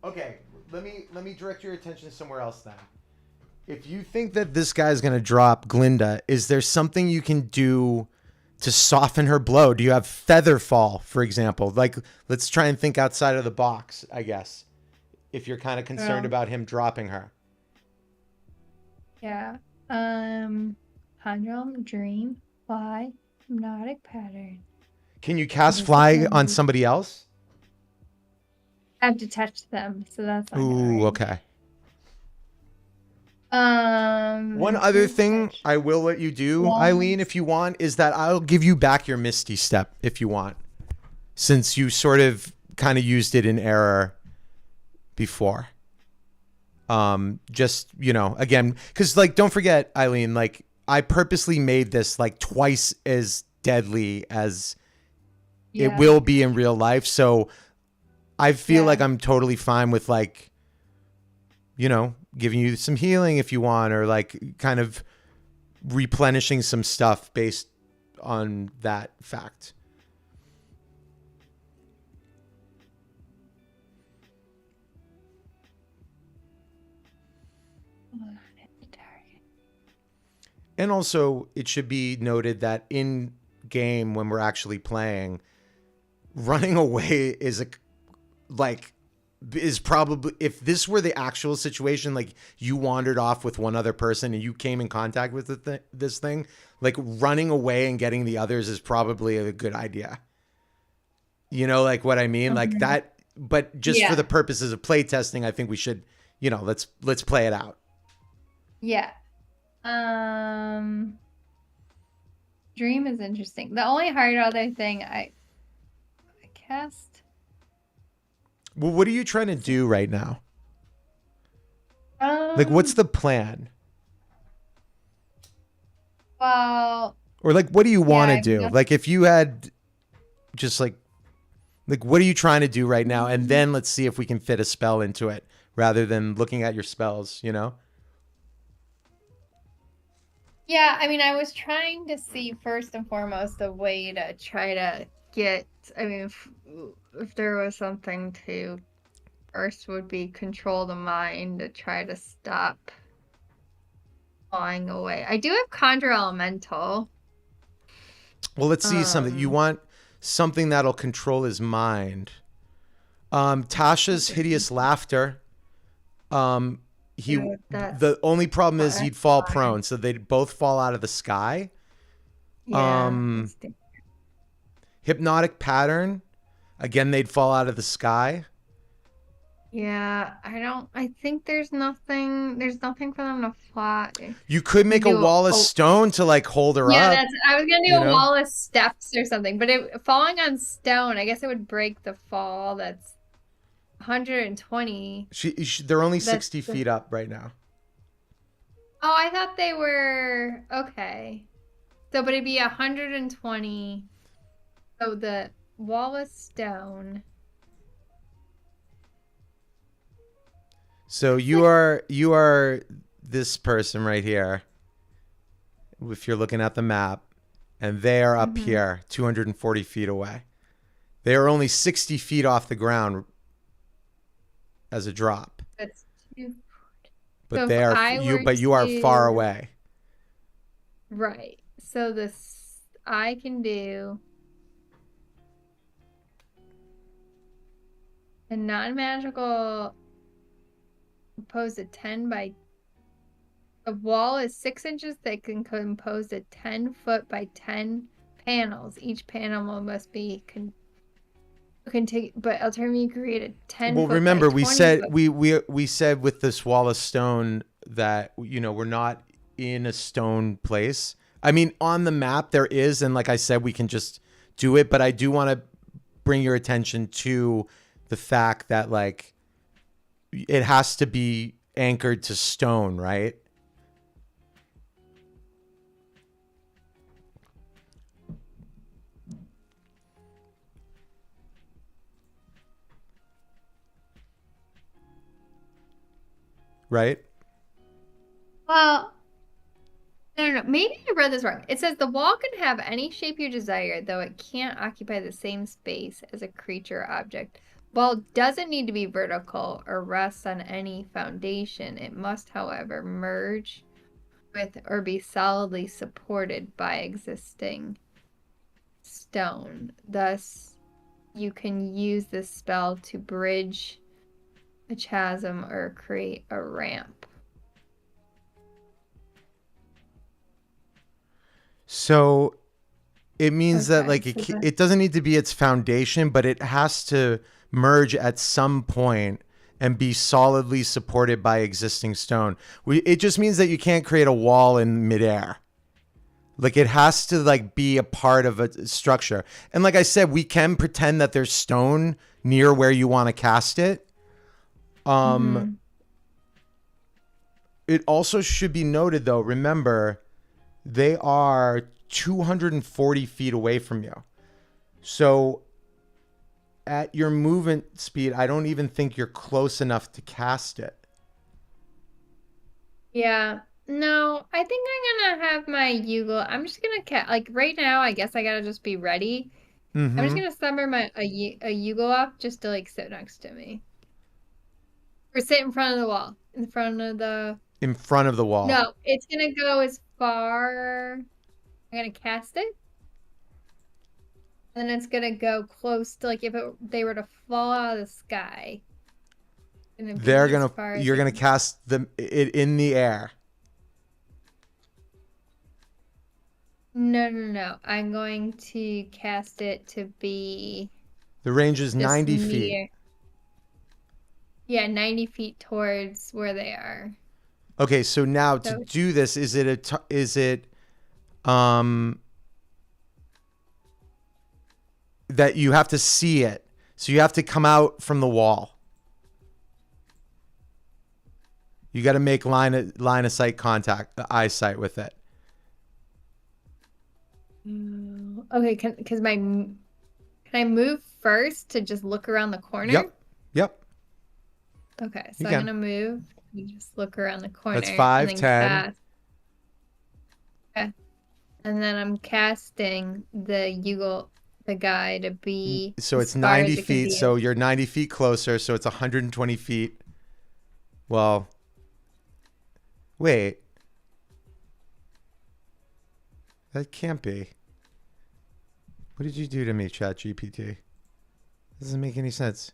Okay, let me direct your attention somewhere else then. If you think that this guy's gonna drop Glinda, is there something you can do to soften her blow? Do you have feather fall, for example? Like, let's try and think outside of the box, I guess. If you're kind of concerned about him dropping her. Yeah. Conjure, dream, fly, hypnotic pattern. Can you cast fly on somebody else? I have to touch them, so that's not Ooh, okay. One One other thing I will let you do, Eileen, if you want, is that I'll give you back your Misty Step if you want, since you sort of kind of used it in error before. Just, you know, again, because like, don't forget, Eileen, like I purposely made this like twice as deadly as it will be in real life. So I feel like I'm totally fine with like, you know, giving you some healing if you want, or like kind of replenishing some stuff based on that fact. And also, it should be noted that in game, when we're actually playing, running away is probably, if this were the actual situation, like you wandered off with one other person and you came in contact with this thing, like running away and getting the others is probably a good idea. You know, like what I mean? Like that, but just for the purposes of playtesting, I think we should, you know, let's play it out. Yeah. Dream is interesting. The only hard other thing I cast. Well, what are you trying to do right now? Like, what's the plan? Well, or like, what do you want to do? Like, if you had just like, what are you trying to do right now? And then let's see if we can fit a spell into it rather than looking at your spells, you know? Yeah, I mean, I was trying to see first and foremost a way to try to get, I mean, if there was something to first would be control the mind to try to stop flying away. I do have conjure elemental. Well, let's see something. You Um, want something that'll control his mind. Tasha's hideous laughter. Um, he. so that's The only problem is fine. he'd fall prone, so they'd both fall out of the sky. Yeah, Um, hypnotic pattern. Again, they'd fall out of the sky. yeah, I think there's nothing for them to fly. You could make a Do, wall of oh, stone to like hold her yeah, up. I was gonna do You a know, wall of steps or something, but falling on stone, I guess it would break the fall. That's 120. they're only That's 60 feet up right now. Oh, I thought they were okay. So, but it'd be 120. So the wall of stone. So It's like, you are this person right here. If you're looking at the map, and they are up mhm. here, 240 feet away. They are only 60 feet off the ground as a drop, That's too. but So if they are I you. were But you are far to, away. right. So this I can do a non-magical composed of 10 by a wall is 6 inches thick and composed of 10 foot by 10 panels. Each panel must be but alternatively create a 10 Well, foot by remember 20 foot. we said with this wall of stone that we're not in a stone place. I mean, on the map there is, and like I said, we can just do it. But I do want to bring your attention to the fact that like it has to be anchored to stone, right? Right? Well, no. Maybe I read this wrong. It says the wall can have any shape you desire, though it can't occupy the same space as a creature or object. Wall doesn't need to be vertical or rest on any foundation. It must, however, merge with or be solidly supported by existing stone. Thus, you can use this spell to bridge a chasm or create a ramp. So it means that Okay, like so the it doesn't need to be its foundation, but it has to merge at some point and be solidly supported by existing stone. It just means that you can't create a wall in midair. Like it has to like be a part of a structure. And like I said, we can pretend that there's stone near where you want to cast it. Um, mhm. it also should be noted though, remember, they are 240 feet away from you. So at your movement speed, I don't even think you're close enough to cast it. Yeah. No, I think I'm gonna have my Yugo. I'm just gonna like right now, I guess I gotta just be ready. I'm just Mm-hmm. gonna summon a Yugo up just to like sit next to me. Or sit in front of the wall. In front of the In front of the wall. No, it's gonna go as far. I'm gonna cast it. And then it's gonna go close to like if they were to fall out of the sky. It's gonna be as far as You're it gonna can. cast it in the air. No. I'm going to cast it to be The range is just 90 feet. near. Yeah, 90 feet towards where they are. Okay, so now to So do this, is it um that you have to see it? So you have to come out from the wall. You got to make line of sight contact, eyesight with it. okay, can I move first to just look around the corner? Yep. Yep. Okay, You so I'm can. gonna move and just look around the That's corner and 5, then 10. cast. Okay. And then I'm casting the guy to be So as it's far 90 as it can feet. be. So you're 90 feet closer. So it's 120 feet. Well, wait. That can't be. What did you do to me, ChatGPT? Doesn't make any sense.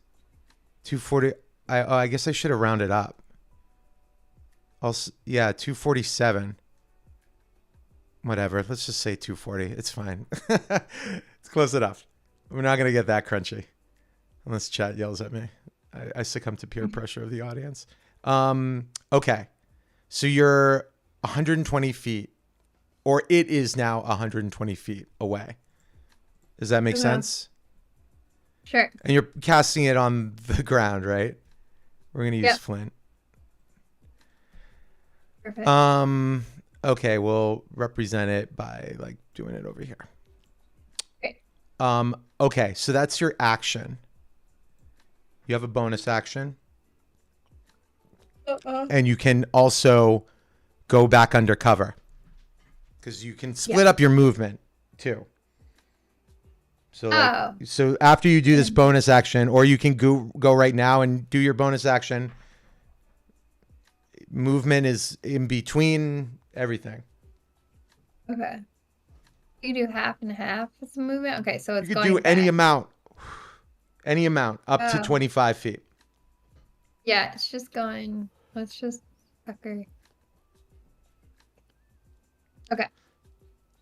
240. I guess I should have rounded up. Yeah, 247. Whatever. Let's just say 240. It's fine. It's close enough. We're not going to get that crunchy. Unless chat yells at me. I succumb to peer pressure of the audience. Okay. So you're 120 feet. Or it is now 120 feet away. Does that make sense? Sure. And you're casting it on the ground, right? We're going to use flint. Perfect. Okay, we'll represent it by like doing it over here. Okay. Okay, so that's your action. You have a bonus action. And you can also go back undercover. Because you can split up your movement too. So so after you do this bonus action, or you can go right now and do your bonus action. Movement is in between everything. Okay. You do half and half as a movement? Okay, so it's you going can do back. any amount up to 25 feet. Yeah, it's just going. Let's just fucker. Okay.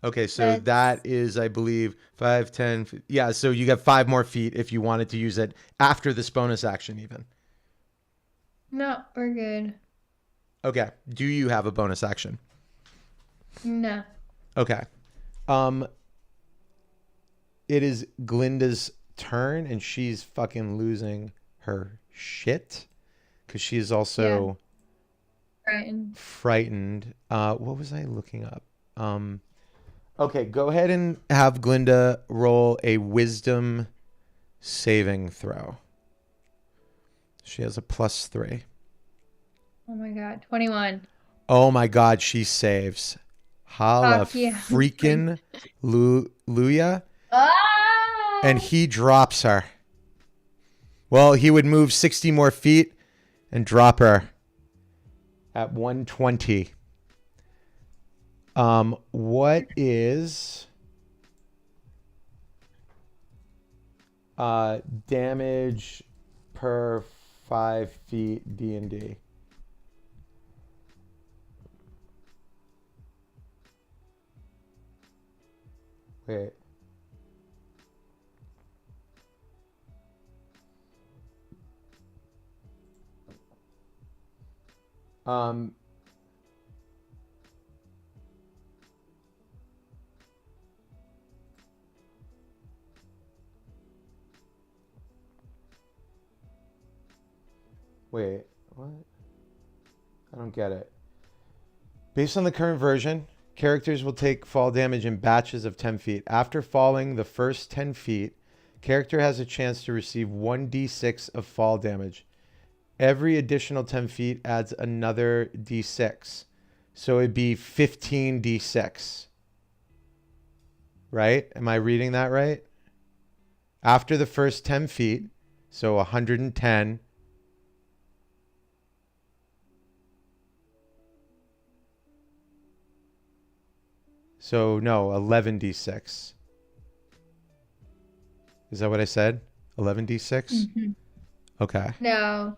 Okay, so that is, I believe, 5, 10. Yeah, so you got 5 more feet if you wanted to use it after this bonus action even. No, we're good. Okay. Do you have a bonus action? No. Okay. It is Glinda's turn, and she's fucking losing her shit because she is also frightened. What was I looking up? Okay, go ahead and have Glinda roll a wisdom saving throw. She has a +3. Oh my god, 21. Oh my god, she saves. Holla freaking Luya. And he drops her. Well, he would move 60 more feet and drop her at 120. What is damage per 5 feet D&D? Wait. Wait, what? I don't get it. Based on the current version, characters will take fall damage in batches of 10 feet. After falling the first 10 feet, character has a chance to receive 1d6 of fall damage. Every additional 10 feet adds another d6. So it'd be 15d6. Right? Am I reading that right? After the first 10 feet, so 110. So no, 11d6. Is that what I said? 11d6? Mm-hmm. Okay. No.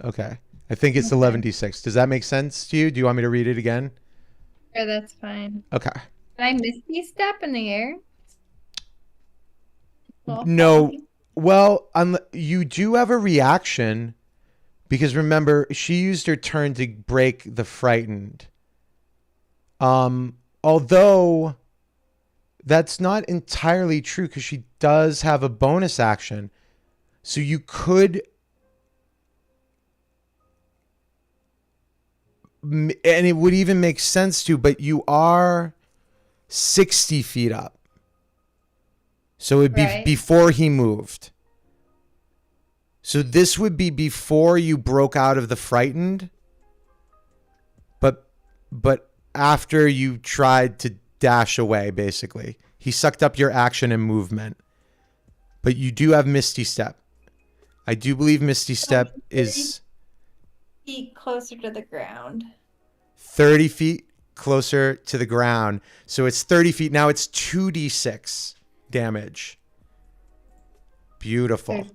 Okay. I think it's 11d6. Does that make sense to you? Do you want me to read it again? Sure, that's fine. Okay. Can I misty step in the air? No. Well, you do have a reaction because remember, she used her turn to break the frightened. Although that's not entirely true because she does have a bonus action. So you could, and it would even make sense to, but you are 60 feet up. So it'd be before he moved. So this would be before you broke out of the frightened. But after you tried to dash away, basically. He sucked up your action and movement. But you do have Misty Step. I do believe Misty Step is 30 feet closer to the ground. 30 feet closer to the ground. So it's 30 feet. Now it's 2d6 damage. Beautiful.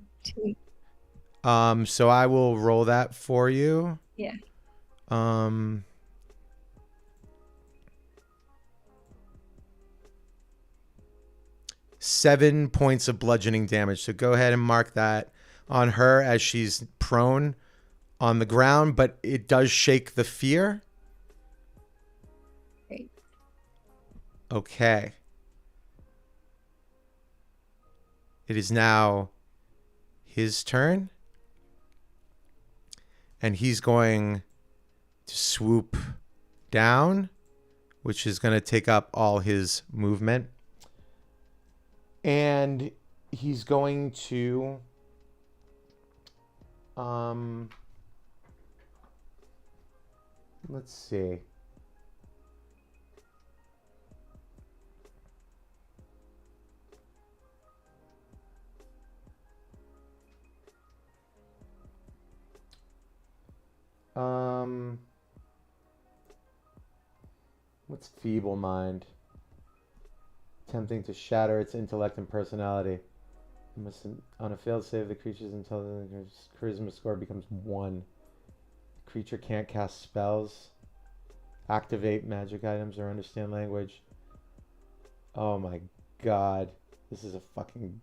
So I will roll that for you. Yeah. 7 points of bludgeoning damage. So go ahead and mark that on her as she's prone on the ground, but it does shake the fear. Great. Okay. It is now his turn. And he's going to swoop down, which is going to take up all his movement. And he's going to let's see. What's Feeble Mind? Attempting to shatter its intellect and personality. On a failed save, the creature's intelligence charisma score becomes 1. The creature can't cast spells, activate magic items, or understand language. Oh my god. This is a fucking...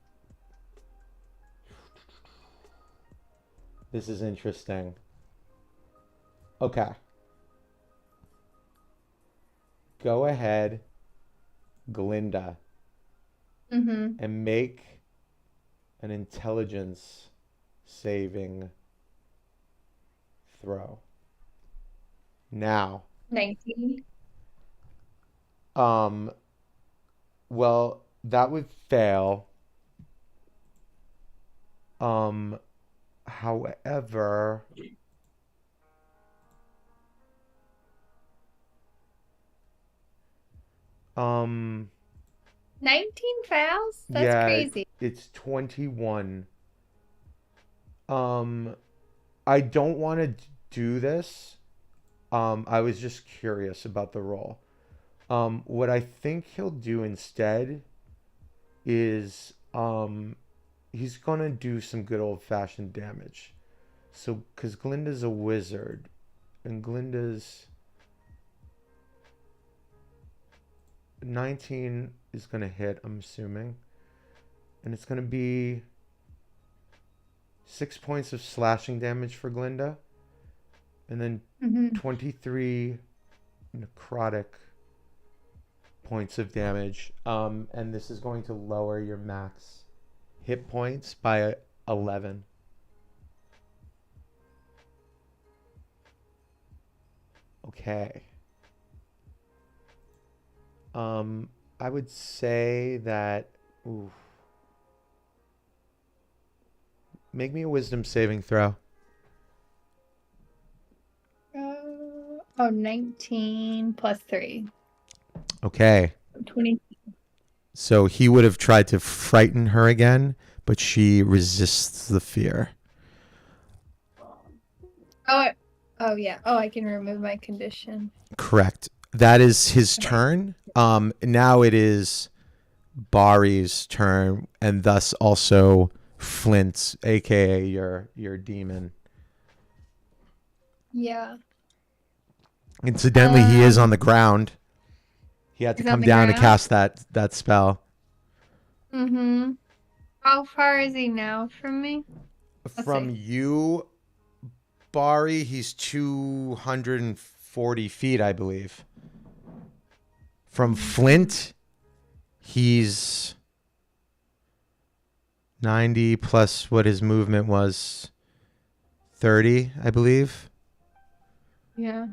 This is interesting. Okay. Go ahead, Glinda, and make an intelligence saving throw. Now. 19. Well, that would fail. However, 19 fouls? That's crazy. It's 21. I don't want to do this. I was just curious about the roll. What I think he'll do instead is he's gonna do some good old-fashioned damage. So, because Glinda's a wizard, and Glinda's 19 is going to hit, I'm assuming. And it's going to be 6 points of slashing damage for Glinda. And then 23 necrotic points of damage. And this is going to lower your max hit points by 11. Okay. I would say that... Oof. Make me a wisdom saving throw. 19 plus 3. Okay. 20. So he would have tried to frighten her again, but she resists the fear. Oh yeah. Oh, I can remove my condition. Correct. That is his turn. Now it is Bari's turn, and thus also Flint's, aka your demon. Yeah. Incidentally, he is on the ground. He had to come down to cast that spell. How far is he now from me? From you, Bari, he's 240 feet, I believe. From Flint, he's 90 plus what his movement was, 30, I believe. Yeah.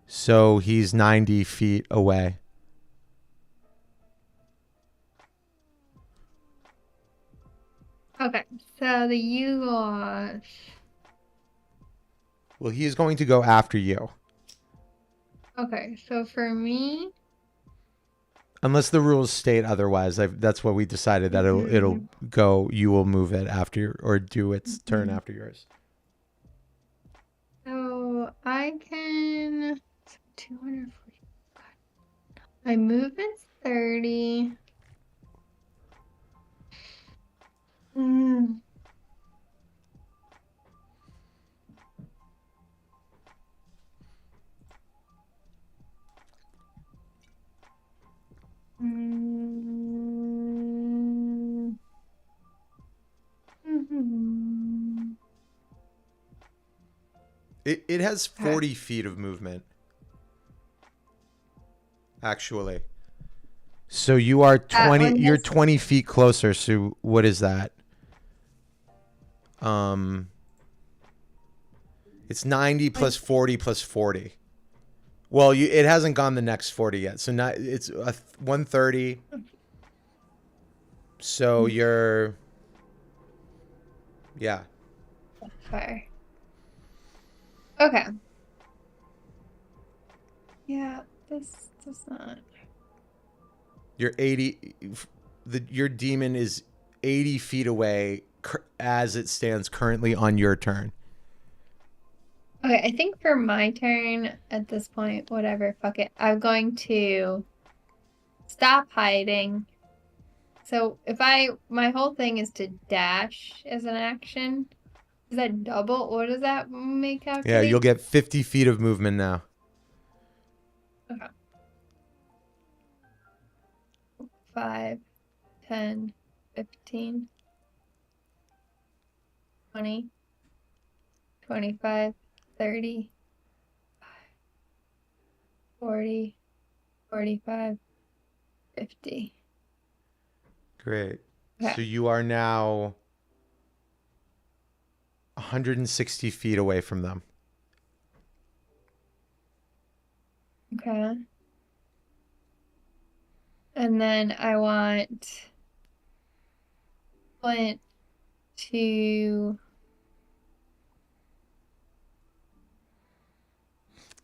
So he's 90 feet away. Okay, so the Yugos. Well, he is going to go after you. Okay, so for me, Unless the rules state otherwise, that's what we decided, that it'll mhm, go. You will move it after, or do its turn mhm. after yours. So I can 240. My movement's 30. Mm. Mm. Mhm. It has Okay. 40 feet of movement, actually. So you are That 20. one You're has 20 feet closer. So what is that? Um, it's 90 like plus 40 plus 40. Well, it hasn't gone the next 40 yet. So not it's 130. So you're, yeah, fire. Okay. Yeah, this does not. you're 80. Your demon is 80 feet away as it stands currently on your turn. Okay, I think for my turn at this point, whatever, fuck it. I'm going to stop hiding. So if my whole thing is to dash as an action. Is that double? What does that make Yeah, you'll calculate? get 50 feet of movement now. Okay. 5, 10, 15, 20, 25, 30, 40, 45, 50. Great. Okay. So you are now 160 feet away from them. Okay. And then I want Flint to.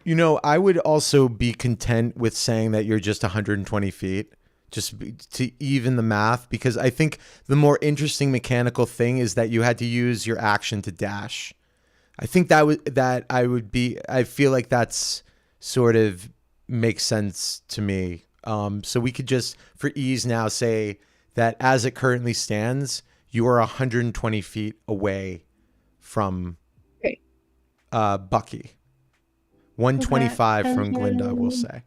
You know, I would also be content with saying that you're just 120 feet, just to even the math, because I think the more interesting mechanical thing is that you had to use your action to dash. I think I feel like that's sort of makes sense to me. So we could just, for ease now, say that as it currently stands, you are 120 feet away from Great. Bucky. Okay. 125 And from Glinda, we'll then say.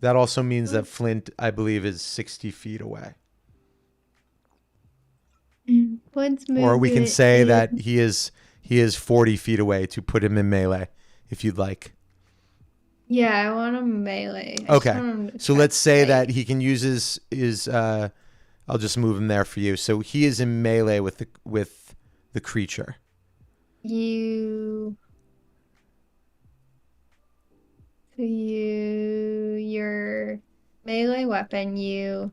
That also means that Flint, I believe, is 60 feet away. Flint's Or we can movement say is. that he is 40 feet away to put him in melee, if you'd like. Yeah, I want a melee. I just Okay. want him to So try. let's say Like, that he can use his I'll just move him there for you. So he is in melee with the creature. you. So your melee weapon, you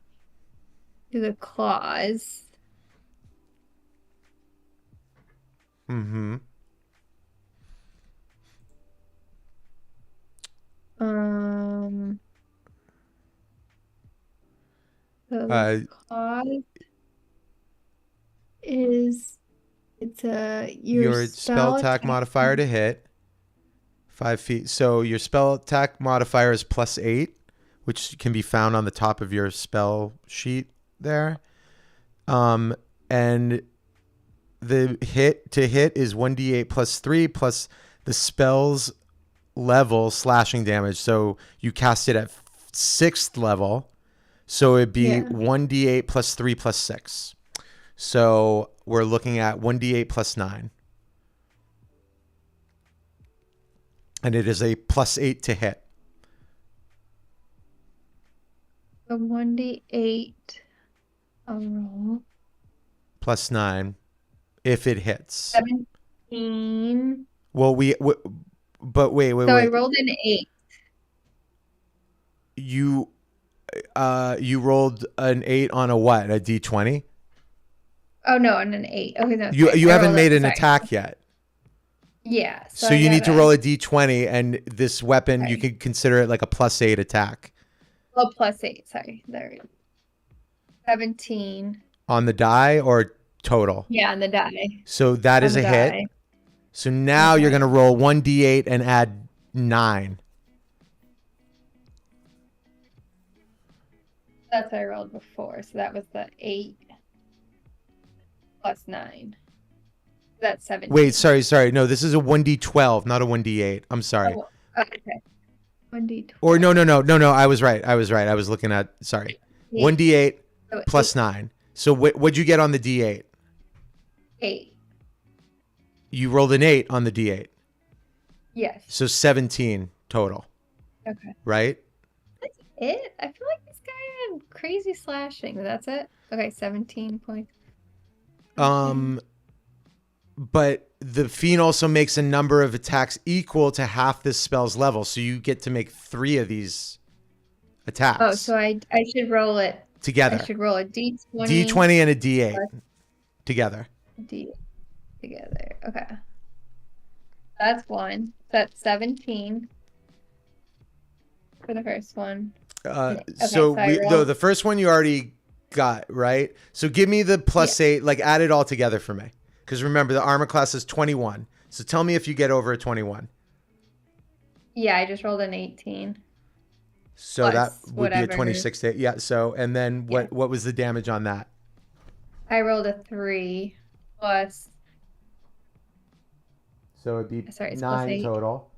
do the claws. Mm-hmm. Um, so the Uh, claws is it's a your your spell spell attack attack. modifier to hit 5 feet. So your spell attack modifier is +8, which can be found on the top of your spell sheet there. And the hit to hit is 1d8 +3 plus the spell's level slashing damage. So you cast it at 6th level. So it'd be Yeah. 1d8 +3 +6. So we're looking at 1d8 +9. And it is a +8 to hit. So 1d8 a roll. +9 if it hits. 17. Well, but wait, wait, So I wait. rolled an 8. You you rolled an 8 on a what? A d20? Oh no, and an 8. Okay, no, You sorry. you I haven't rolled made it. an Sorry. attack yet. Yeah. So So I you need to gotta. roll a d20, and this weapon, you Okay. could consider it like a +8 attack. Oh, +8. Sorry. There we go. 17. On the die or total? Yeah, on the die. So that On is the a hit. die. So now you're going Okay. to roll 1d8 and add 9. That's what I rolled before. So that was the 8 plus 9. That's 17. Wait, sorry. No, this is a 1d12, not a 1d8. I'm sorry. Oh, okay. 1d12. Or no. I was right. I was looking at, sorry. 1d8 So plus 9. So what'd you get on the d8? 8. You rolled an 8 on the d8. Yes. So 17 total, Okay. right? That's it? I feel like this guy had crazy slashing. That's it? Okay, 17 points. But the Fiend also makes a number of attacks equal to half this spell's level. So you get to make 3 of these attacks. Oh, so I should roll it together. I should roll a d20. D20 and a D8 together. D together. Okay. That's 1. That's 17 for the first one. So the first one you already got, right? So give me the +8, like add it all together for me. Because remember, the armor class is 21. So tell me if you get over a 21. Yeah, I just rolled an 18. So Plus that would whatever. be a 26. Yeah. So, and then what was the damage on that? I rolled a 3 plus. So it'd be Sorry, it's 9 +8. total.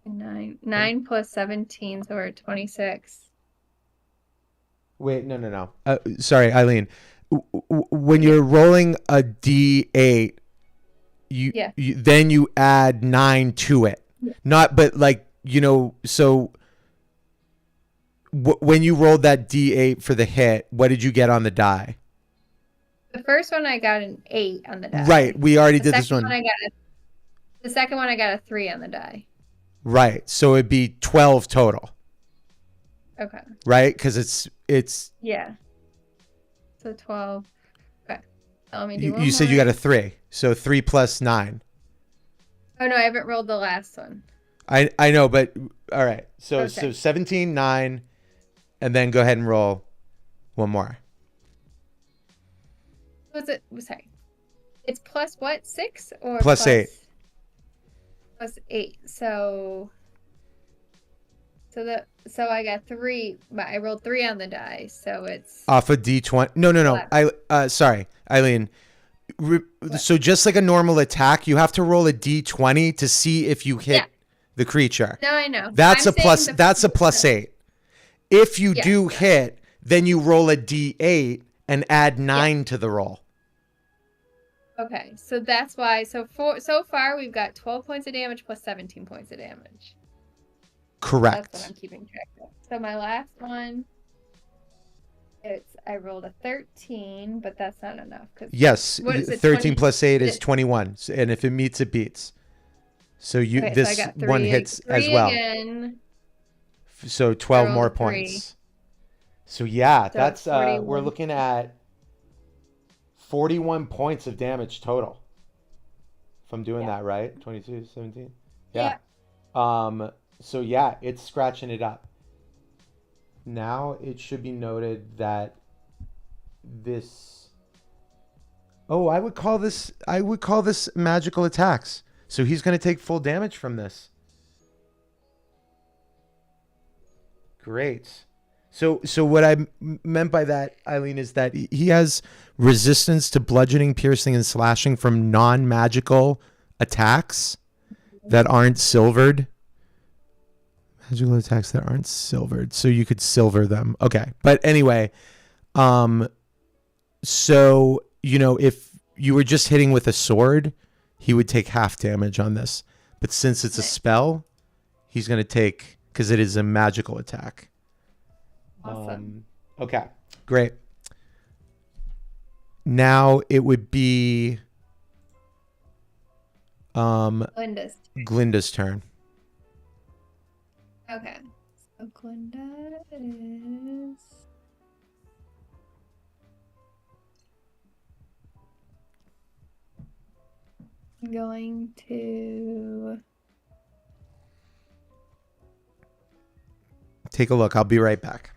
9 plus 17, so we're at 26. Wait, no. Sorry, Eileen. When you're rolling a D8, then you add 9 to it. Not, but like, so when you rolled that D8 for the hit, what did you get on the die? The first one I got an 8 on the die. Right, we already did this one. The second one I got a 3 on the die. Right, so it'd be 12 total. Okay. Right, because it's. Yeah. So 12. Okay. Let me do one You said more. you got a 3, so 3 plus 9. Oh no, I haven't rolled the last one. I know, but all right. So Okay. So 17, 9, and then go ahead and roll one more. Was it? Sorry. It's plus what? 6 or Plus 8. Plus 8. So I got 3, but I rolled 3 on the die, so it's Off a D20. No. Sorry, Eileen. So just like a normal attack, you have to roll a D20 to see if you hit the creature. No, I know. That's a +8. If you do hit, then you roll a D8 and add 9 to the roll. Okay, so that's why. So far we've got 12 points of damage plus 17 points of damage. Correct. That's what I'm keeping track of. So my last one, I rolled a 13, but that's not enough. Yes, what is it, 13 20? plus 8 is 21, and if it meets, it beats. So this so I got one hits as well. Again. So 12 more points. So yeah, that's we're looking at 41 points of damage total. If I'm doing that right, 22, 17. Yeah. So yeah, it's scratching it up. Now it should be noted that this. Oh, I would call this magical attacks. So he's going to take full damage from this. Great. So what I meant by that, Eileen, is that he has resistance to bludgeoning, piercing, and slashing from non-magical attacks that aren't silvered. Magical attacks that aren't silvered. So you could silver them. Okay. But anyway, so, if you were just hitting with a sword, he would take half damage on this. But since it's a spell, he's going to take, because it is a magical attack. Awesome. Okay, great. Now it would be Glinda's turn. Okay. So Glinda is... going to. Take a look. I'll be right back.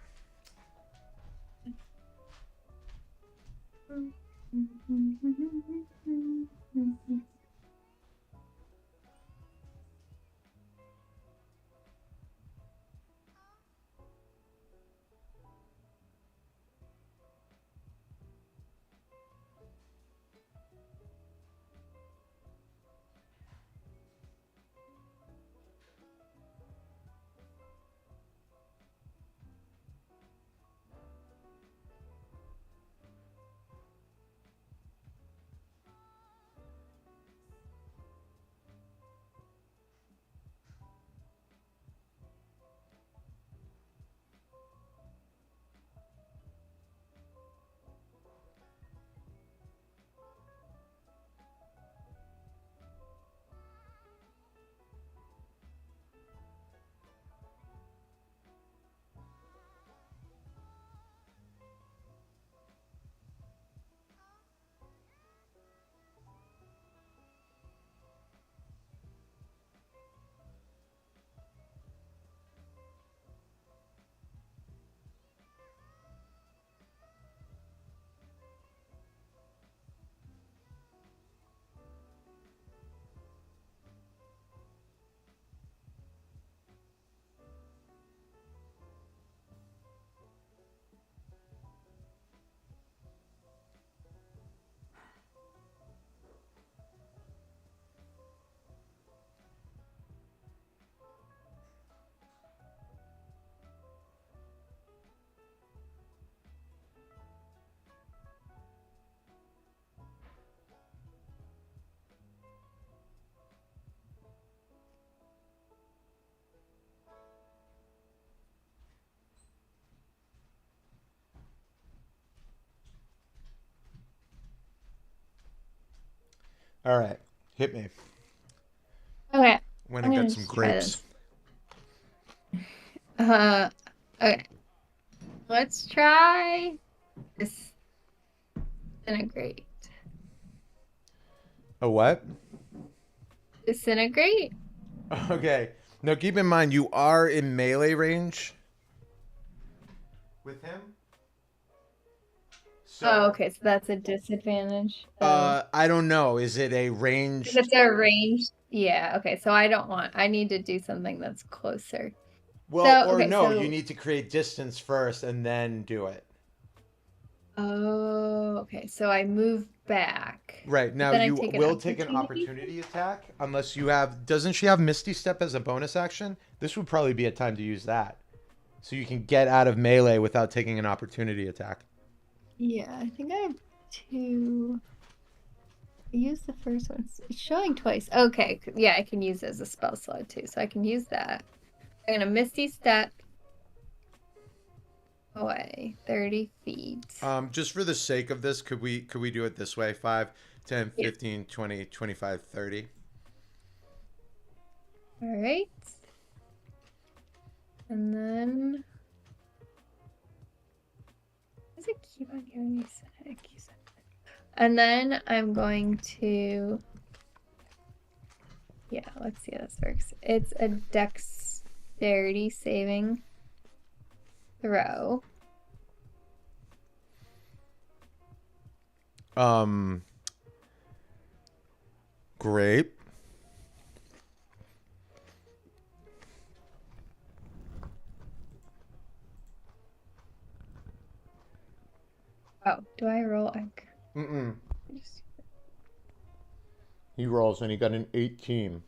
All right. Hit me. Okay, When I I'm got gonna some just try grapes. this. Okay, let's try disintegrate. A what? Disintegrate? Okay. Now keep in mind you are in melee range with him. Oh, So okay, so that's a disadvantage. Oh, I don't know. Is it a if ranged? it's a range, yeah. Okay, so I need to do something that's closer. Well, So, or okay, no, you so, need to create distance first and then do it. oh, okay, so I move back, Right. but Now then I you take an will take an opportunity. opportunity attack unless you have doesn't she have Misty Step as a bonus action? This would probably be a time to use that. So you can get out of melee without taking an opportunity attack. Yeah, I think I have two. I used the first one. It's showing twice. Okay, yeah, I can use it as a spell slot too, so I can use that. I'm gonna Misty Step away 30 feet. Just for the sake of this, could we do it this way? 5, 10, Yeah. 15, 20, 25, 30. All right. And then does it keep on giving me Cynic? And then I'm going to, yeah, let's see how this works. It's a dexterity saving throw. Um Great. Oh, do I roll? Mm-mm. He rolls and he got an 18.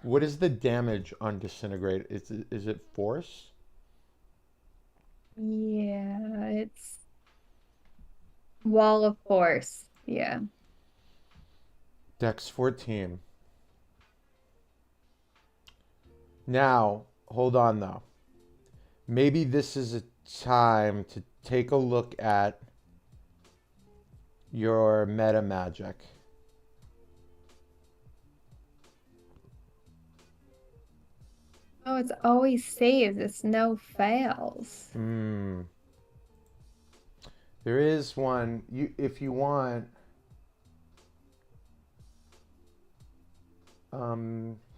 What is the damage on disintegrate? Is it force? Yeah, it's wall of force. Yeah. Dex 14. Now, hold on though. Maybe this is a time to take a look at your meta magic. Oh, it's always saves. It's no fails. Hmm. There is one. If you want.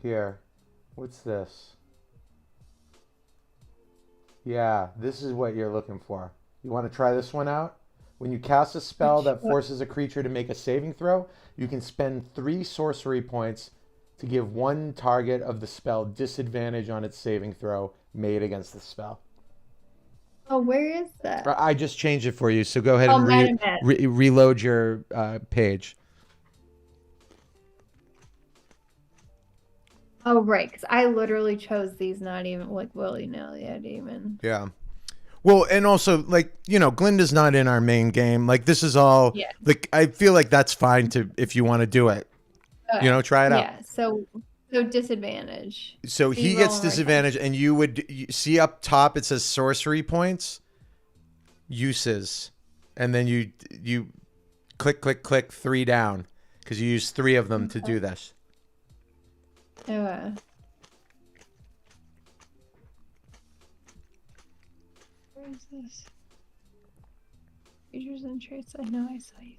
Here. What's this? Yeah, this is what you're looking for. You want to try this one out? When you cast a spell that What? forces a creature to make a saving throw, you can spend 3 sorcery points to give one target of the spell disadvantage on its saving throw made against the spell. Oh, where is that? I just changed it for you, so go ahead Oh, and MetaMet. reload your page. Oh, right, because I literally chose these not even like willy-nilly. I didn't even. Yeah. Well, and also, like, Glinda's not in our main game. Like, this is all, Yeah. like, I feel like that's fine to, if you want to do it, try it out. Yeah. So disadvantage. So Speed he gets roll and disadvantage, and you see up top, it says sorcery points, uses, and then you click, click, click 3 down, because you use 3 of them to do this. Okay. Where is this? Features and traits. I know I saw you.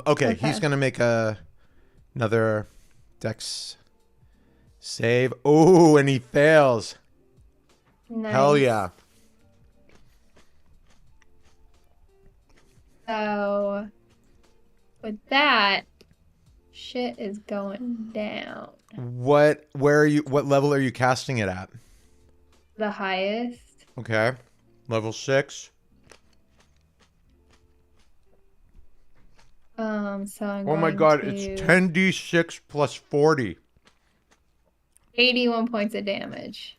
Okay, he's gonna make another dex save. Oh, and he fails. Nice. Hell yeah. So with that, shit is going down. What level are you casting it at? The highest. Okay. Level 6. So I'm Oh my going god, to it's 10d6 plus 40. 81 points of damage.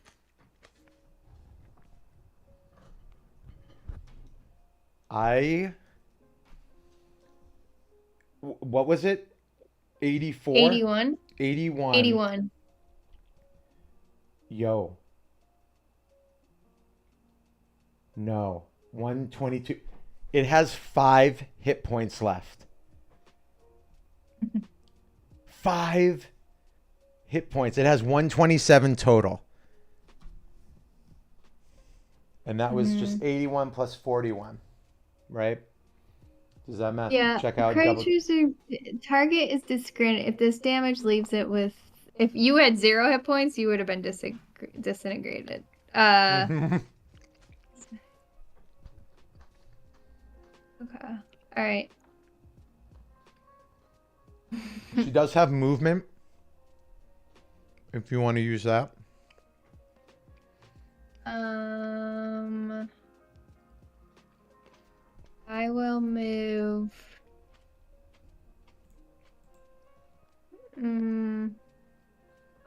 What was it? 84? 81. 81. 81. Yo. No. 122. It has 5 hit points left. 5 hit points. It has 127 total. And that was just 81 plus 41. Right? Does that math check out? Creatures target is discredited. If this damage leaves it with, if you had 0 hit points, you would have been disintegrated. Okay. All right. She does have movement. If you want to use that. I will move.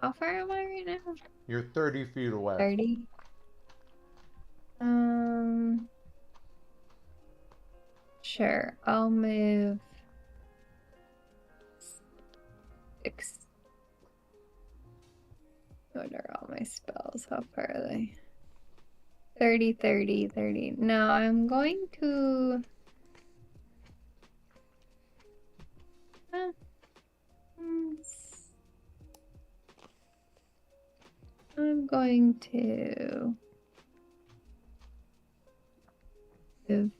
How far am I right now? You're 30 feet away. 30. Sure. I'll move 6. What are all my spells? How far are they? 30, 30, 30. No, I'm going to... I'm going to... move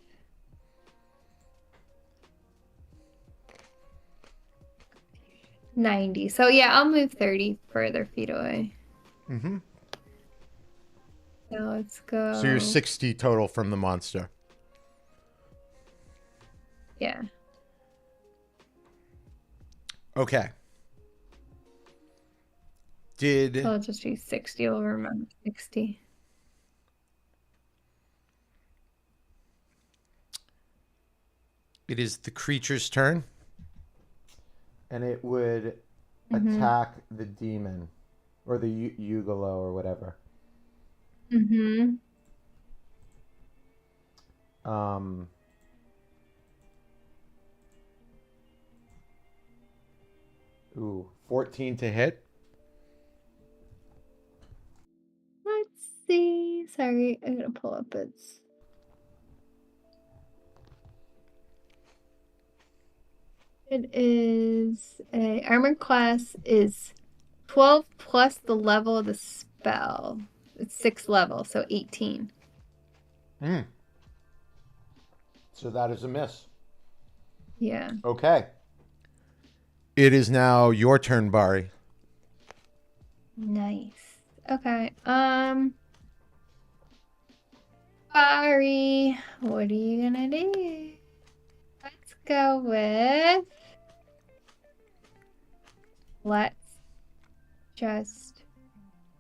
90. So yeah, I'll move 30 further feet away. Mm-hmm. Now let's go. So you're 60 total from the monster. Yeah. Okay. I'll just do 60. I'll remember 60. It is the creature's turn. And it would attack the demon. Or the Yugolo or whatever. Ooh, 14 to hit. Let's see. Sorry, I gotta pull up its. It is a armor class is 12 plus the level of the spell. It's 6 level, so 18. So that is a miss. Yeah. Okay. It is now your turn, Bari. Nice. Okay. Bari, what are you gonna do? Let's go with. Let's just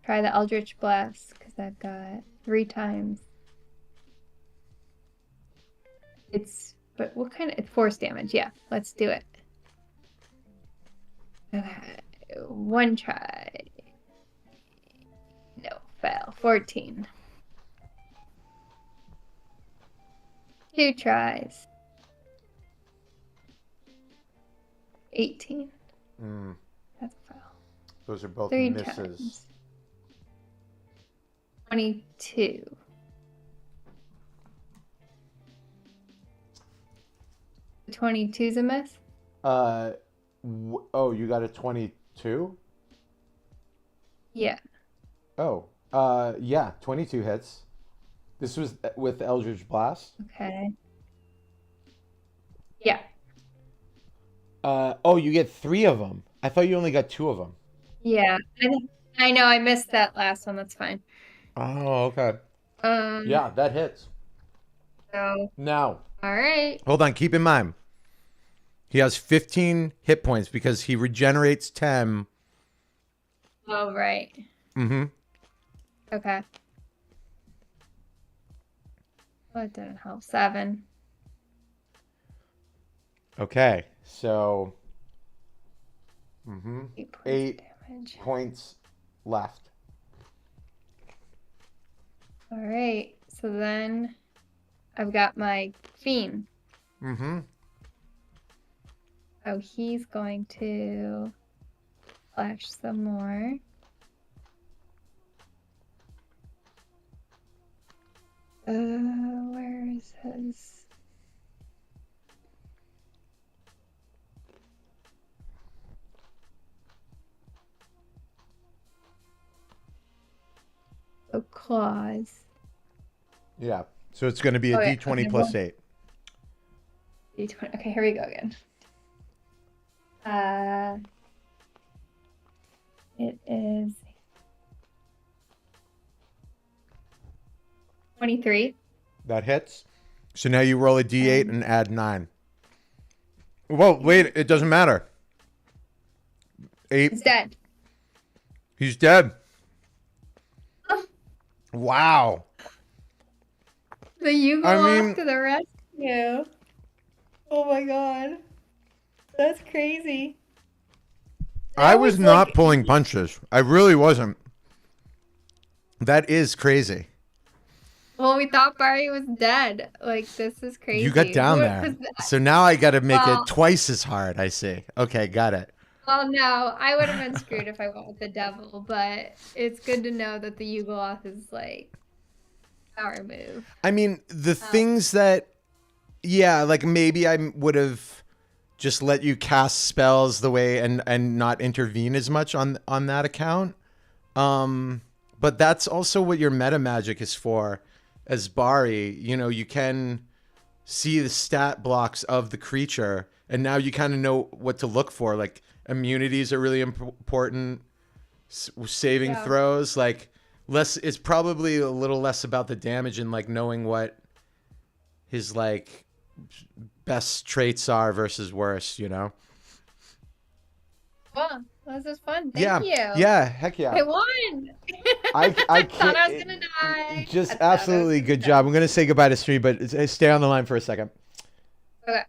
try the Eldritch Blast because I've got 3 times. But what kind of, it's force damage. Yeah, let's do it. Okay, 1 try. No, fail. 14. 2 tries. 18. That's a fail. Those are both 3 misses. times. 22. The 22's a miss? Oh, you got a 22? Yeah. Oh, yeah, 22 hits. This was with Eldritch Blast. Okay. Yeah. Oh, you get 3 of them. I thought you only got 2 of them. Yeah. I know I missed that last one. That's fine. Oh, okay. Um. Yeah, that hits. So. Now, All right. hold on. Keep in mind, he has 15 hit points because he regenerates 10. Oh, right. Mm-hmm. Okay. Well, that didn't help. 7. Okay, so 8 points 8 of damage. points left. All right. So then I've got my fiend. Mm-hmm. Oh, he's going to flash some more. Where is his? Oh, claws. Yeah. So it's going to be a yeah, D20 okay, plus well- 8. D20. Okay, here we go again. It is 23. That hits. So now you roll a D8 and add 9. Whoa, wait, it doesn't matter. 8. He's dead. He's dead. Wow. The Yugo I mean- off to the rescue. Oh my god. That's crazy. I That was was not like- pulling punches. I really wasn't. That is crazy. Well, we thought Barry was dead. Like, this is crazy. You got down Who- there. 'cause- So now I got to make Well- it twice as hard, I see. Okay, got it. Well, no, I would have been screwed if I went with the devil, but it's good to know that the Yugoloth is like power move. I mean, the things that, yeah, like maybe I would have just let you cast spells the way and not intervene as much on that account. But that's also what your meta magic is for. As Bari, you know, you can see the stat blocks of the creature, and now you kind of know what to look for. Like immunities are really important. Saving Yeah. throws, like less. It's probably a little less about the damage and like knowing what his like best traits are versus worst. You know. Well, this is fun. Thank you. Yeah. Heck yeah. I won. I thought can't. I was gonna die. Just I thought I was absolutely gonna good die. job. I'm gonna say goodbye to Sri, but stay on the line for a second. Okay.